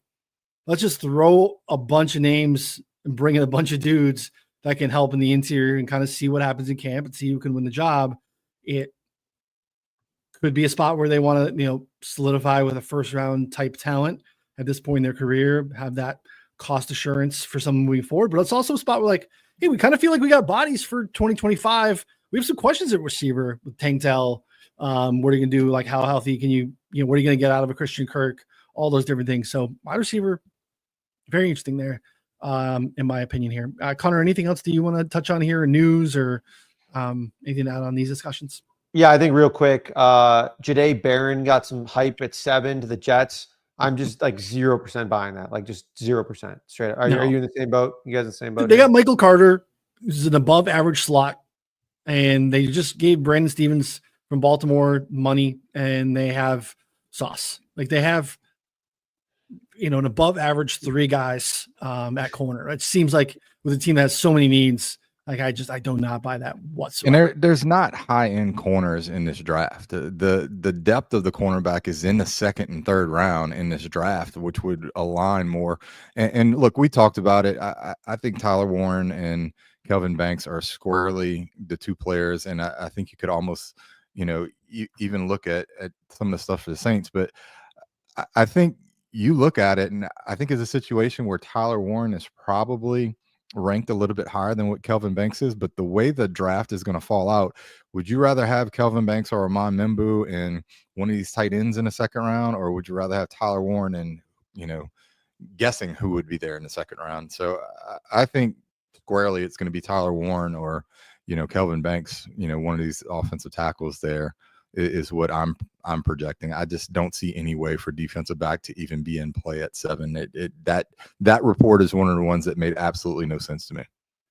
let's just throw a bunch of names and bring in a bunch of dudes that can help in the interior and kind of see what happens in camp and see who can win the job. It could be a spot where they want to, solidify with a first round type talent at this point in their career, have that cost assurance for someone moving forward. But it's also a spot where like, hey, we kind of feel like we got bodies for 2025. We have some questions at receiver with Tangtel. What are you going to do? Like how healthy can you what are you going to get out of a Christian Kirk? All those different things. So wide receiver, very interesting there. In my opinion here. Connor, anything else that you want to touch on here, or news or anything to add on these discussions? Yeah, I think real quick, Jahdae Barron got some hype at 7 to the Jets. I'm just like 0% buying that, like just 0% straight up. Are you in the same boat? You guys in the same boat? They got Michael Carter, who's an above average slot, and they just gave Brandon Stevens from Baltimore money, and they have sauce. Like they have, an above average 3 guys at corner. It seems like with a team that has so many needs, like I do not buy that whatsoever. And there's not high end corners in this draft. The depth of the cornerback is in the second and third round in this draft, which would align more. And look, we talked about it. I think Tyler Warren and Kelvin Banks are squarely the 2 players, and I think you could almost, even look at some of the stuff for the Saints. But I think you look at it, and I think it's a situation where Tyler Warren is probably ranked a little bit higher than what Kelvin Banks is, but the way the draft is going to fall out, would you rather have Kelvin Banks or Amon Membu in one of these tight ends in the second round, or would you rather have Tyler Warren and, guessing who would be there in the second round? So I think squarely it's going to be Tyler Warren or, Kelvin Banks, one of these offensive tackles there is what I'm projecting. I just don't see any way for defensive back to even be in play at 7. That report is one of the ones that made absolutely no sense to me.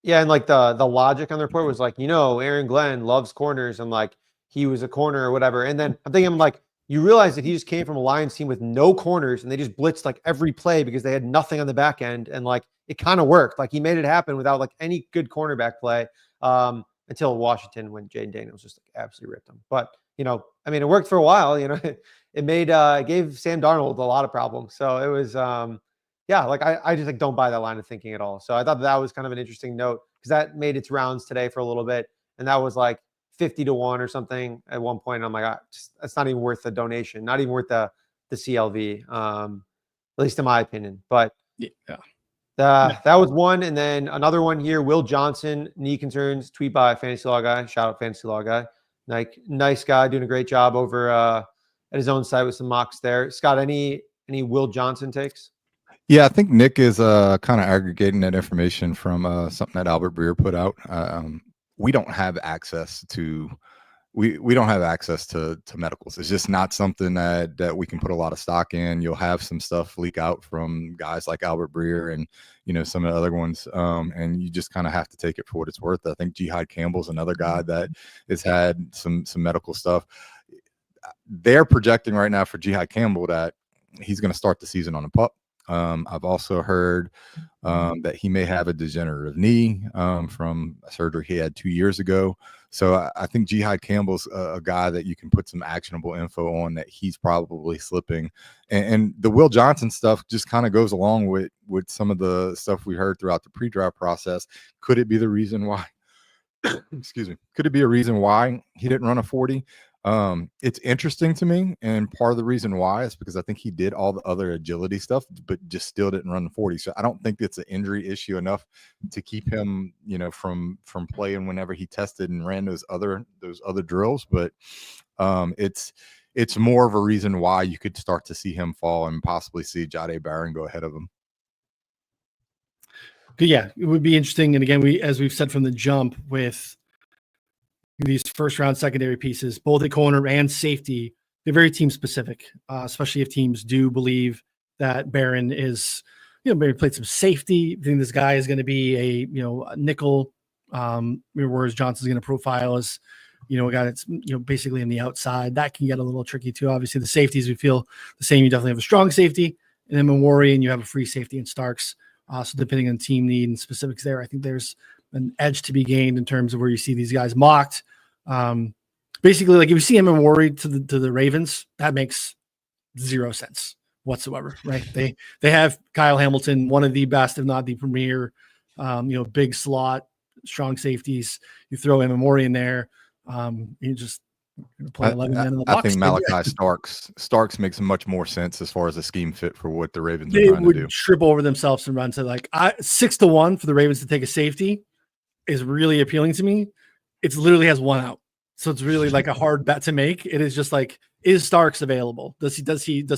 Yeah, and like the logic on the report was like, Aaron Glenn loves corners and like he was a corner or whatever. And then I'm like, you realize that he just came from a Lions team with no corners and they just blitzed like every play because they had nothing on the back end. And like it kind of worked. Like he made it happen without like any good cornerback play until Washington when Jaden Daniels just like absolutely ripped him. But it worked for a while. It gave Sam Darnold a lot of problems. So it was yeah, like I just like don't buy that line of thinking at all. So I thought that was kind of an interesting note because that made its rounds today for a little bit, and that was like 50-1 or something at one point. I'm like, that's not even worth the donation, not even worth the CLV, at least in my opinion. But Yeah. that was one, and then another one here. Will Johnson, knee concerns. Tweet by Fantasy Law Guy. Shout out Fantasy Law Guy. Like nice guy, doing a great job over at his own site with some mocks there. Scott, any Will Johnson takes? Yeah, I think Nick is kind of aggregating that information from something that Albert Breer put out. We don't have access to we don't have access to medicals. It's just not something that we can put a lot of stock in. You'll have some stuff leak out from guys like Albert Breer and some of the other ones, and you just kind of have to take it for what it's worth. I think Jihad Campbell's another guy that has had some medical stuff. They're projecting right now for Jihad Campbell that he's going to start the season on a pup. I've also heard that he may have a degenerative knee from a surgery he had 2 years ago. So I think Jihad Campbell's a guy that you can put some actionable info on that he's probably slipping. And the Will Johnson stuff just kind of goes along with some of the stuff we heard throughout the pre-draft process. Could it be the reason why? Excuse me. Could it be a reason why he didn't run a 40? It's interesting to me, and part of the reason why is because I think he did all the other agility stuff, but just still didn't run the 40. So I don't think it's an injury issue enough to keep him, from playing whenever he tested and ran those other drills. But it's more of a reason why you could start to see him fall and possibly see Jahdae Barron go ahead of him. Yeah, it would be interesting. And again, as we've said from the jump with these first round secondary pieces, both at corner and safety, they're very team specific, especially if teams do believe that Barron is, maybe played some safety. I think this guy is going to be a nickel, whereas Johnson's going to profile as, a guy that's, basically in the outside. That can get a little tricky too. Obviously the safeties, we feel the same. You definitely have a strong safety and then Memori, and you have a free safety in Starks. So depending on team need and specifics there, I think there's an edge to be gained in terms of where you see these guys mocked. Basically, like if you see him and worried to the Ravens, that makes zero sense whatsoever, right? They have Kyle Hamilton, one of the best, if not the premier, big slot, strong safeties. You throw Memori in there, you just play 11 men in the box. I think Malachi Starks makes much more sense as far as a scheme fit for what the Ravens are trying to do. Trip over themselves and run to 6-1 for the Ravens to take a safety is really appealing to me. It literally has one out. So it's really like a hard bet to make. It is just like, is Starks available? Does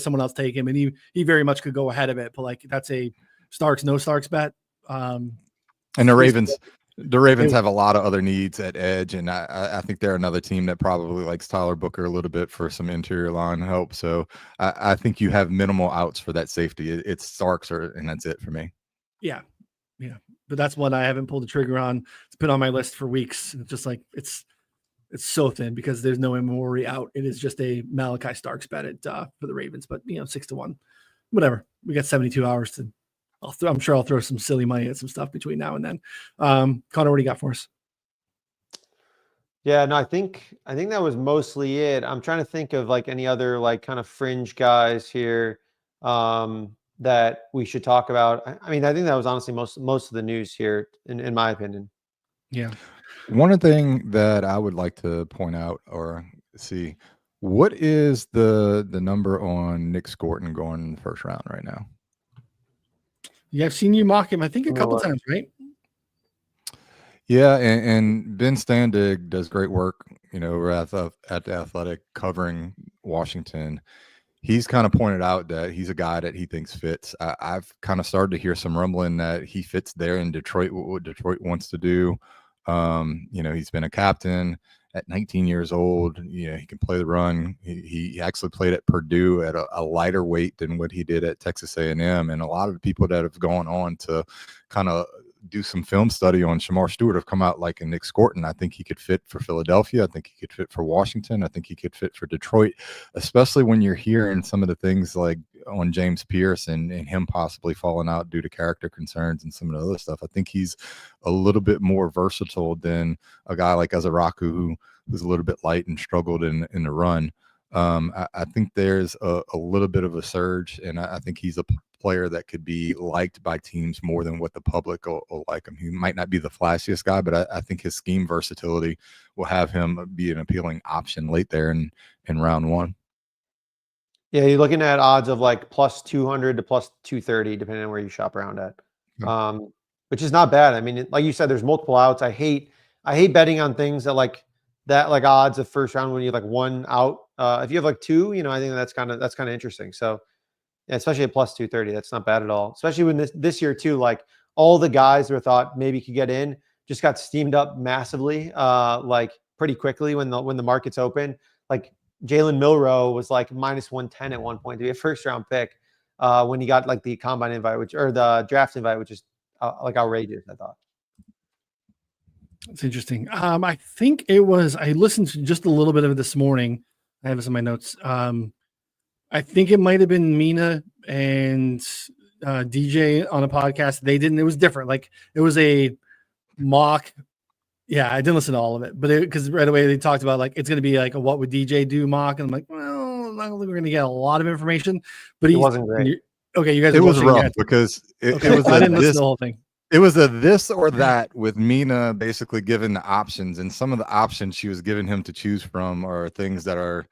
someone else take him? And he very much could go ahead of it, but like that's a Starks, no Starks bet. And the Ravens have a lot of other needs at edge. And I think they're another team that probably likes Tyler Booker a little bit for some interior line help. So I think you have minimal outs for that safety. It's Starks and that's it for me. Yeah. Yeah. But that's one I haven't pulled the trigger on. It's been on my list for weeks. It's just like, it's so thin because there's no Memori out. It is just a Malachi Starks bet for the Ravens, but 6-1, whatever. We got 72 hours to, I'm sure I'll throw some silly money at some stuff between now and then. Connor, what do you got for us? Yeah, no, I think that was mostly it. I'm trying to think of like any other like kind of fringe guys here that we should talk about. I think that was honestly most of the news here, in my opinion. Yeah. One thing that I would like to point out or see, what is the number on Nick Scorton going in the first round right now? Yeah, I've seen you mock him, I think, a couple times, right? Yeah, and Ben Standig does great work, at the Athletic covering Washington. He's kind of pointed out that he's a guy that he thinks fits. I've kind of started to hear some rumbling that he fits there in Detroit, what Detroit wants to do. He's been a captain at 19 years old. He can play the run. He actually played at Purdue at a lighter weight than what he did at Texas A&M. And a lot of the people that have gone on to kind of do some film study on Shamar Stewart have come out like a Nick Scorton. I think he could fit for Philadelphia. I think he could fit for Washington. I think he could fit for Detroit, especially when you're hearing some of the things like on James Pierce and him possibly falling out due to character concerns and some of the other stuff. I think he's a little bit more versatile than a guy like Azaraku, who was a little bit light and struggled in the run. I think there's a little bit of a surge, and I think he's a player that could be liked by teams more than what the public will like him. He might not be the flashiest guy, but I think his scheme versatility will have him be an appealing option late there in round one. Yeah, you're looking at odds of like plus 200 to plus 230, depending on where you shop around at, which is not bad. I mean, like you said, there's multiple outs. I hate betting on things that like odds of first round when you have like one out. If you have like two, I think that's kind of interesting. So yeah, especially at plus 230, that's not bad at all. Especially when this year too, like all the guys who thought maybe could get in just got steamed up massively, like pretty quickly when the markets open. Like Jalen Milroe was like minus 110 at one point to be a first round pick when he got like the combine invite, or the draft invite, which is like outrageous, I thought. That's interesting. I think I listened to just a little bit of it this morning. I have this in my notes. I think it might have been Mina and DJ on a podcast. It was different. Like it was a mock. Yeah, I didn't listen to all of it, but because right away they talked about like it's going to be like a what would DJ do mock, and I'm like, well, I don't think we're going to get a lot of information. But it wasn't great. Okay, you guys. It was rough because it was. I didn't listen to the whole thing. It was a this or that with Mina basically giving the options, and some of the options she was giving him to choose from are things that are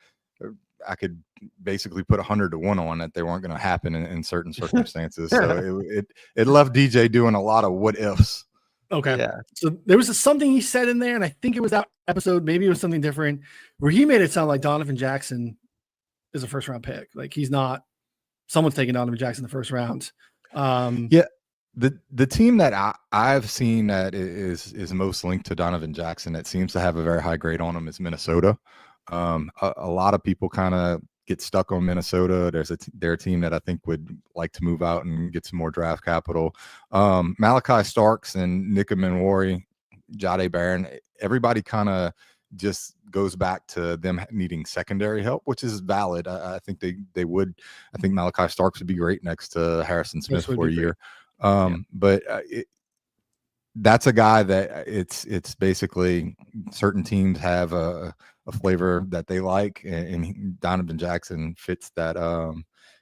I could basically put 100 to 1 on that they weren't going to happen in certain circumstances. So it left DJ doing a lot of what ifs. Okay. Yeah. So there was something he said in there, and I think it was that episode, maybe it was something different, where he made it sound like Donovan Jackson is a first round pick. Like he's not, someone's taking Donovan Jackson in the first round. Yeah. The team that I've seen that is most linked to Donovan Jackson that seems to have a very high grade on him is Minnesota. A lot of people kind of get stuck on Minnesota. They're a team that I think would like to move out and get some more draft capital. Malachi Starks and Nika Menwari, Jahdae Barron, everybody kind of just goes back to them needing secondary help, which is valid. I think they would. I think Malachi Starks would be great next to Harrison Smith for a year. But that's a guy that it's basically certain teams have a flavor that they like, and Donovan Jackson fits that.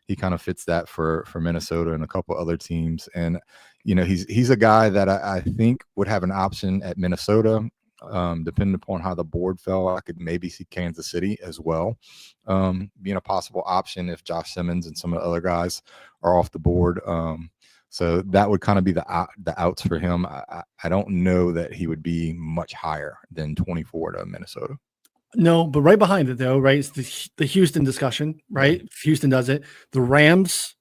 He kind of fits that for Minnesota and a couple other teams. And he's a guy that I think would have an option at Minnesota, depending upon how the board fell. I could maybe see Kansas City as well, being a possible option if Josh Simmons and some of the other guys are off the board. So that would kind of be the outs for him. I don't know that he would be much higher than 24 to Minnesota. No, but right behind it though, right? It's the Houston discussion, right? If Houston does it. The Rams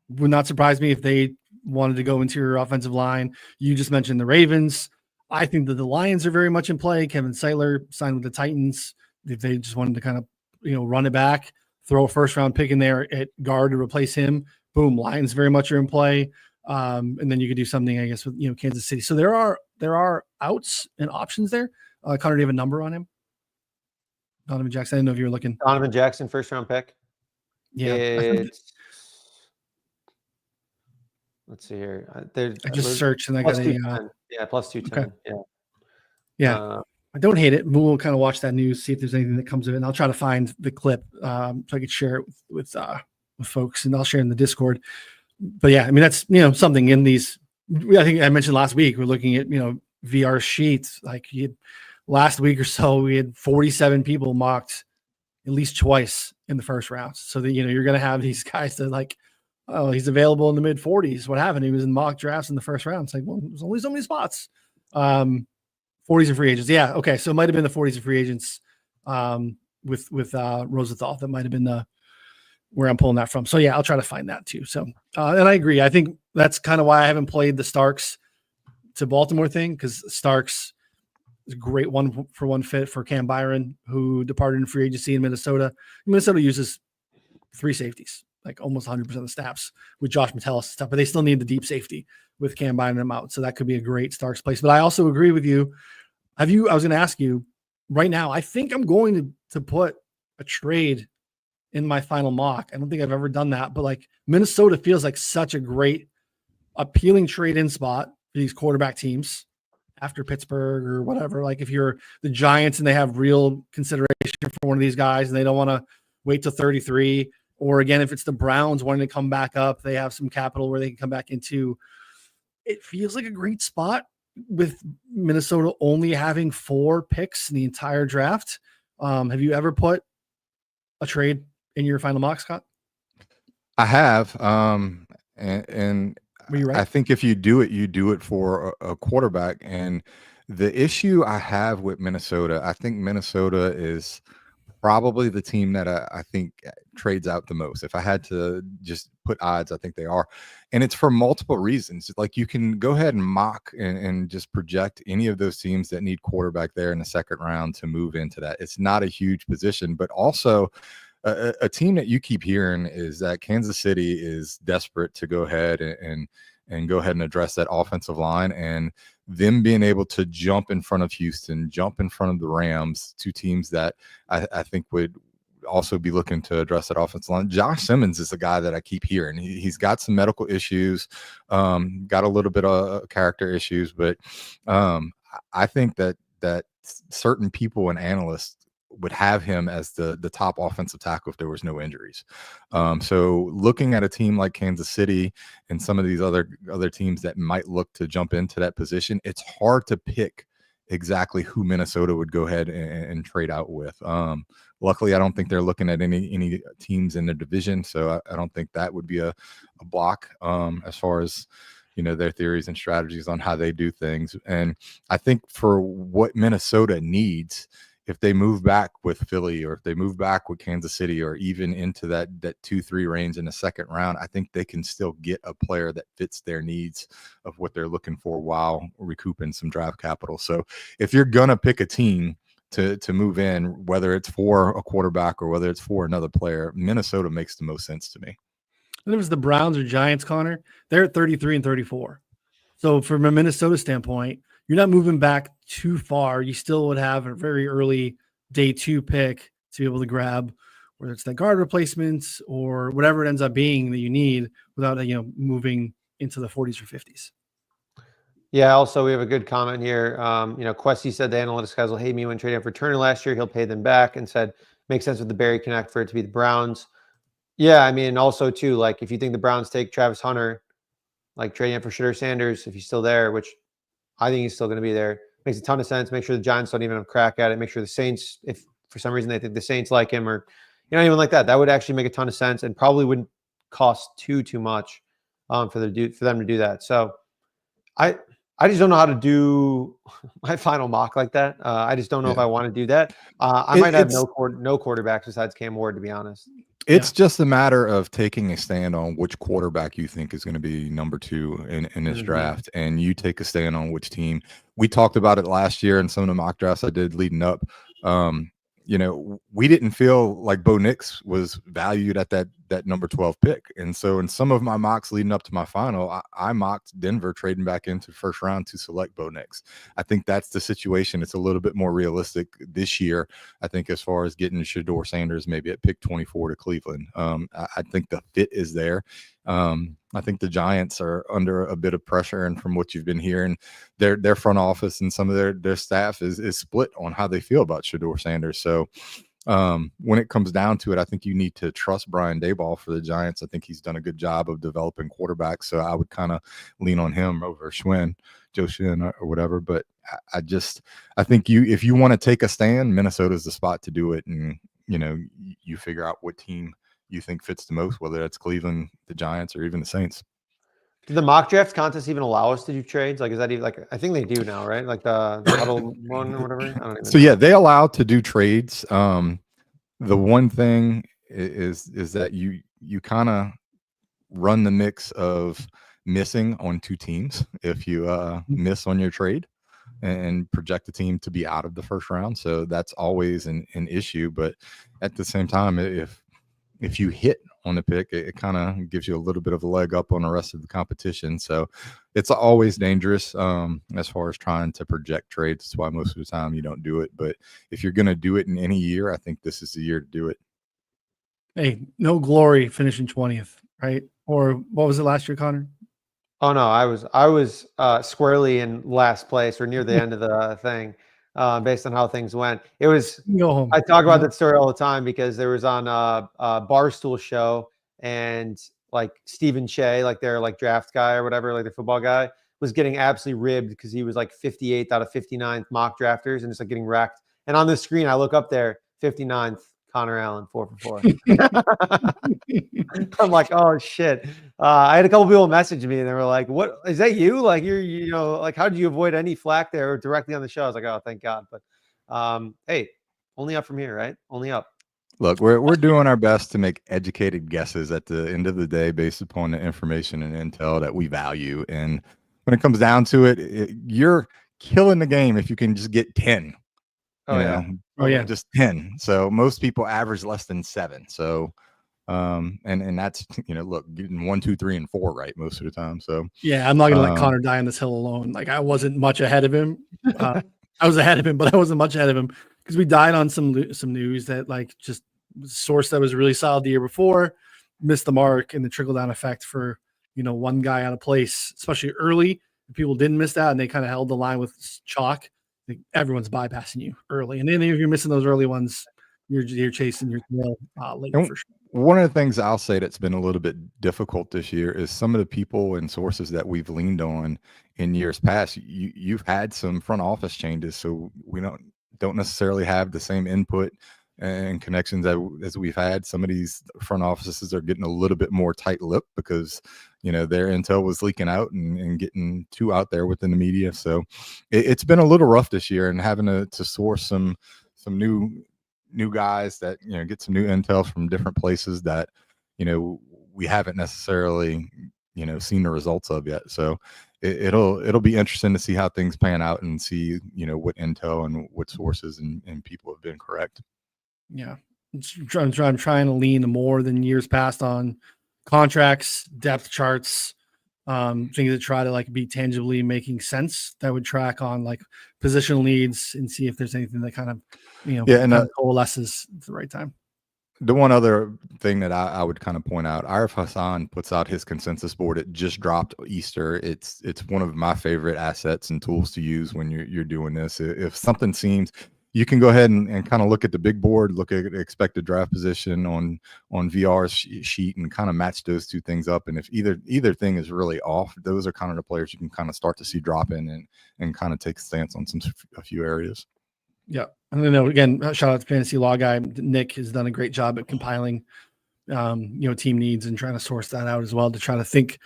would not surprise me if they wanted to go interior offensive line. You just mentioned the Ravens. I think that the Lions are very much in play. Kevin Saitler signed with the Titans. If they just wanted to kind of, run it back, throw a first round pick in there at guard to replace him, boom, Lions very much are in play. And then you could do something, I guess, with Kansas City. So there are outs and options there. Connor, do you have a number on him? Donovan Jackson. I didn't know if you were looking. Donovan Jackson, first round pick. Yeah. Let's see here. I just searched and I got plus 210. Okay. Yeah. I don't hate it. We'll kind of watch that news, see if there's anything that comes of it. And I'll try to find the clip so I could share it with folks, and I'll share in the Discord. But yeah, I mean, that's, something in these, I think I mentioned last week, we're looking at, VR sheets. Like last week or so, we had 47 people mocked at least twice in the first round. So that, you're going to have these guys that like, oh, he's available in the mid 40s. What happened? He was in mock drafts in the first round. It's like, well, there's only so many spots. 40s and free agents. Yeah. Okay. So it might've been the 40s and free agents with Rosenthal. That might've been where I'm pulling that from. So yeah, I'll try to find that too. So, and I agree. I think that's kind of why I haven't played the Starks to Baltimore thing, because Starks is a great 1-for-1 fit for Cam Byron, who departed in free agency in Minnesota. Minnesota uses 3 safeties, like almost 100% of the snaps with Josh Metellus and stuff, but they still need the deep safety, with Cam Bynum out. So that could be a great Starks place. But I also agree with you. I was going to ask you right now, I think I'm going to put a trade in my final mock. I don't think I've ever done that, but like Minnesota feels like such a great, appealing trade-in spot for these quarterback teams after Pittsburgh or whatever. Like if you're the Giants and they have real consideration for one of these guys and they don't want to wait till 33, or again, if it's the Browns wanting to come back up, they have some capital where they can come back into. It feels like a great spot with Minnesota only having 4 picks in the entire draft. Have you ever put a trade in your final mock, Scott? I have. And Were you right? I think if you do it for a quarterback. And the issue I have with Minnesota, I think Minnesota is probably the team that I think trades out the most. If I had to just put odds, I think they are. And it's for multiple reasons. Like you can go ahead and mock and just project any of those teams that need quarterback there in the second round to move into that. It's not a huge position, but also a team that you keep hearing is that Kansas City is desperate to go ahead and go ahead and address that offensive line, and them being able to jump in front of Houston, jump in front of the Rams, 2 teams that I think would also be looking to address that offensive line. Josh Simmons is the guy that I keep hearing. He's got some medical issues, got a little bit of character issues, but I think that certain people and analysts would have him as the top offensive tackle if there was no injuries. So looking at a team like Kansas City and some of these other teams that might look to jump into that position, it's hard to pick exactly who Minnesota would go ahead and trade out with. Luckily, I don't think they're looking at any teams in the division, so I don't think that would be a block as far as their theories and strategies on how they do things. And I think for what Minnesota needs, if they move back with Philly or if they move back with Kansas City or even into that 2-3 range in the second round, I think they can still get a player that fits their needs of what they're looking for while recouping some draft capital. So if you're going to pick a team to move in, whether it's for a quarterback or whether it's for another player, Minnesota makes the most sense to me. And it was the Browns or Giants, Connor. They're at 33 and 34. So from a Minnesota standpoint, you're not moving back too far. You still would have a very early day 2 pick to be able to grab, whether it's that guard replacements or whatever it ends up being that you need without moving into the 40s or 50s. Yeah, also we have a good comment here. Questy said the analytics guys will hate me when trading for Turner last year. He'll pay them back, and said makes sense with the Barry Connect for it to be the Browns. Yeah, I mean, also too, like if you think the Browns take Travis Hunter, like trading it for Shedeur Sanders, if he's still there, which I think he's still going to be there, makes a ton of sense. Make sure the Giants don't even have a crack at it. Make sure the Saints, if for some reason they think the Saints like him, or even like that would actually make a ton of sense and probably wouldn't cost too much for them to do that. So I just don't know how to do my final mock like that. I just don't know if I want to do that. I might have no quarterbacks besides Cam Ward, to be honest. It's just a matter of taking a stand on which quarterback you think is going to be number 2 in this draft, and you take a stand on which team. We talked about it last year in some of the mock drafts I did leading up. We didn't feel like Bo Nix was valued at that number 12 pick. And so in some of my mocks leading up to my final, I mocked Denver trading back into first round to select Bo Nix. I think that's the situation. It's a little bit more realistic this year, I think, as far as getting Shedeur Sanders maybe at pick 24 to Cleveland. I think the fit is there. I think the Giants are under a bit of pressure, and from what you've been hearing, their front office and some of their staff is split on how they feel about Shedeur Sanders. So when it comes down to it, I think you need to trust Brian Daboll for the Giants. I think he's done a good job of developing quarterbacks, so I would kind of lean on him over Joe Schwinn or whatever. But I think if you want to take a stand, Minnesota's the spot to do it, and you figure out what team you think fits the most, whether that's Cleveland, the Giants, or even the Saints. Do the mock draft contests even allow us to do trades? Like, is that even I think they do now, right? Like the huddle one or whatever. I don't even know. Yeah, they allow to do trades. The one thing is that you kind of run the mix of missing on 2 teams if you miss on your trade and project the team to be out of the first round. So that's always an issue. But at the same time, if if you hit on the pick, it kind of gives you a little bit of a leg up on the rest of the competition. So it's always dangerous as far as trying to project trades. That's why most of the time you don't do it. But if you're going to do it in any year, I think this is the year to do it. Hey, no glory finishing 20th, right? Or what was it last year, Connor? Oh no, I was squarely in last place or near the end of the thing, based on how things went. It was. Go home. I talk about that story all the time because there was on a Barstool show, and like Stephen Shea, like their like draft guy or whatever, like the football guy, was getting absolutely ribbed because he was like 58th out of 59th mock drafters and just like getting wrecked. And on the screen, I look up there, 59th, Connor Allen, 4 for 4. I'm like, oh shit. I had a couple people message me and they were like, what is that you? Like you know, like how did you avoid any flack there directly on the show? I was like, oh, thank God. But hey, only up from here, right? Only up. Look, we're doing our best to make educated guesses at the end of the day based upon the information and intel that we value. And when it comes down to it, you're killing the game if you can just get 10. Oh yeah. Oh yeah. Just 10. So most people average less than 7. So and that's, you know, look, getting 1, 2, 3, and 4 right most of the time. So yeah, I'm not gonna let Connor die on this hill alone. Like I wasn't much ahead of him. I was ahead of him, but I wasn't much ahead of him because we died on some news that like just source that was really solid the year before missed the mark, and the trickle down effect for, you know, one guy out of place, especially early. People didn't miss that, and they kind of held the line with chalk. Like, everyone's bypassing you early, and then if you're missing those early ones, you're chasing your tail late for sure. One of the things I'll say that's been a little bit difficult this year is some of the people and sources that we've leaned on in years past. You've had some front office changes, so we don't necessarily have the same input and connections as we've had. Some of these front offices are getting a little bit more tight-lipped because, you know, their intel was leaking out and getting too out there within the media. So it's been a little rough this year, and having to source some new guys that, you know, get some new intel from different places that, you know, we haven't necessarily, you know, seen the results of yet. So it'll be interesting to see how things pan out and see, you know, what intel and what sources and people have been correct. Yeah, I'm trying to lean more than years past on contracts, depth charts, things that try to like be tangibly making sense that would track on like positional needs and see if there's anything that kind of, you know, yeah, and coalesces at the right time. The one other thing that I would kind of point out, Arif Hassan puts out his consensus board. It just dropped Easter. It's one of my favorite assets and tools to use when you're doing this. If something seems, you can go ahead and kind of look at the big board, look at expected draft position on VR's sheet and kind of match those two things up. And if either thing is really off, those are kind of the players you can kind of start to see drop in and kind of take a stance on a few areas. Yeah. And then again, shout out to Fantasy Law guy. Nick has done a great job at compiling, you know, team needs and trying to source that out as well to try to think,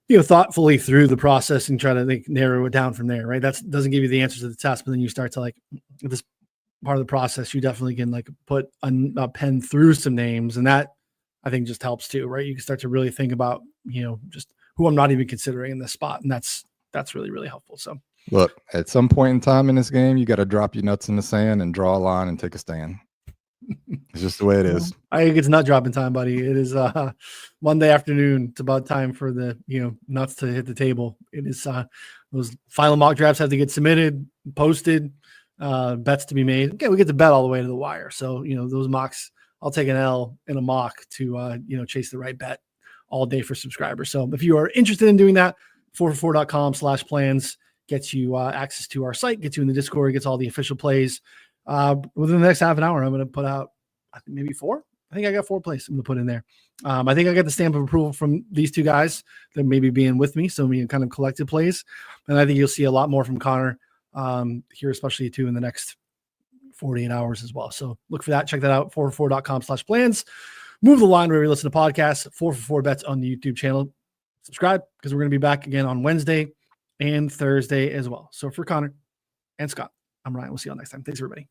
you know, thoughtfully through the process and try to narrow it down from there. Right. That doesn't give you the answers to the test, but then you start to like this part of the process, you definitely can like put a pen through some names, and that I think just helps too. Right. You can start to really think about, you know, just who I'm not even considering in this spot. And that's really, really helpful. So look, at some point in time in this game, you got to drop your nuts in the sand and draw a line and take a stand. It's just the way it is. I think it's nut dropping time, buddy. It is Monday afternoon. It's about time for the, you know, nuts to hit the table. It is those final mock drafts have to get submitted, posted, bets to be made. Okay, we get to bet all the way to the wire. So, you know, those mocks, I'll take an L in a mock to you know, chase the right bet all day for subscribers. So if you are interested in doing that, 4for4.com/plans gets you access to our site, gets you in the Discord, gets all the official plays. Within the next half an hour, I'm going to put out, I think maybe 4. I think I got 4 plays I'm going to put in there. I think I got the stamp of approval from these two guys that may be being with me. So we kind of collected plays. And I think you'll see a lot more from Connor here, especially too in the next 48 hours as well. So look for that. Check that out. 4for4.com/plans. Move the line wherever you listen to podcasts. 4for4 bets on the YouTube channel. Subscribe because we're going to be back again on Wednesday and Thursday as well. So for Connor and Scott, I'm Ryan. We'll see you all next time. Thanks, everybody.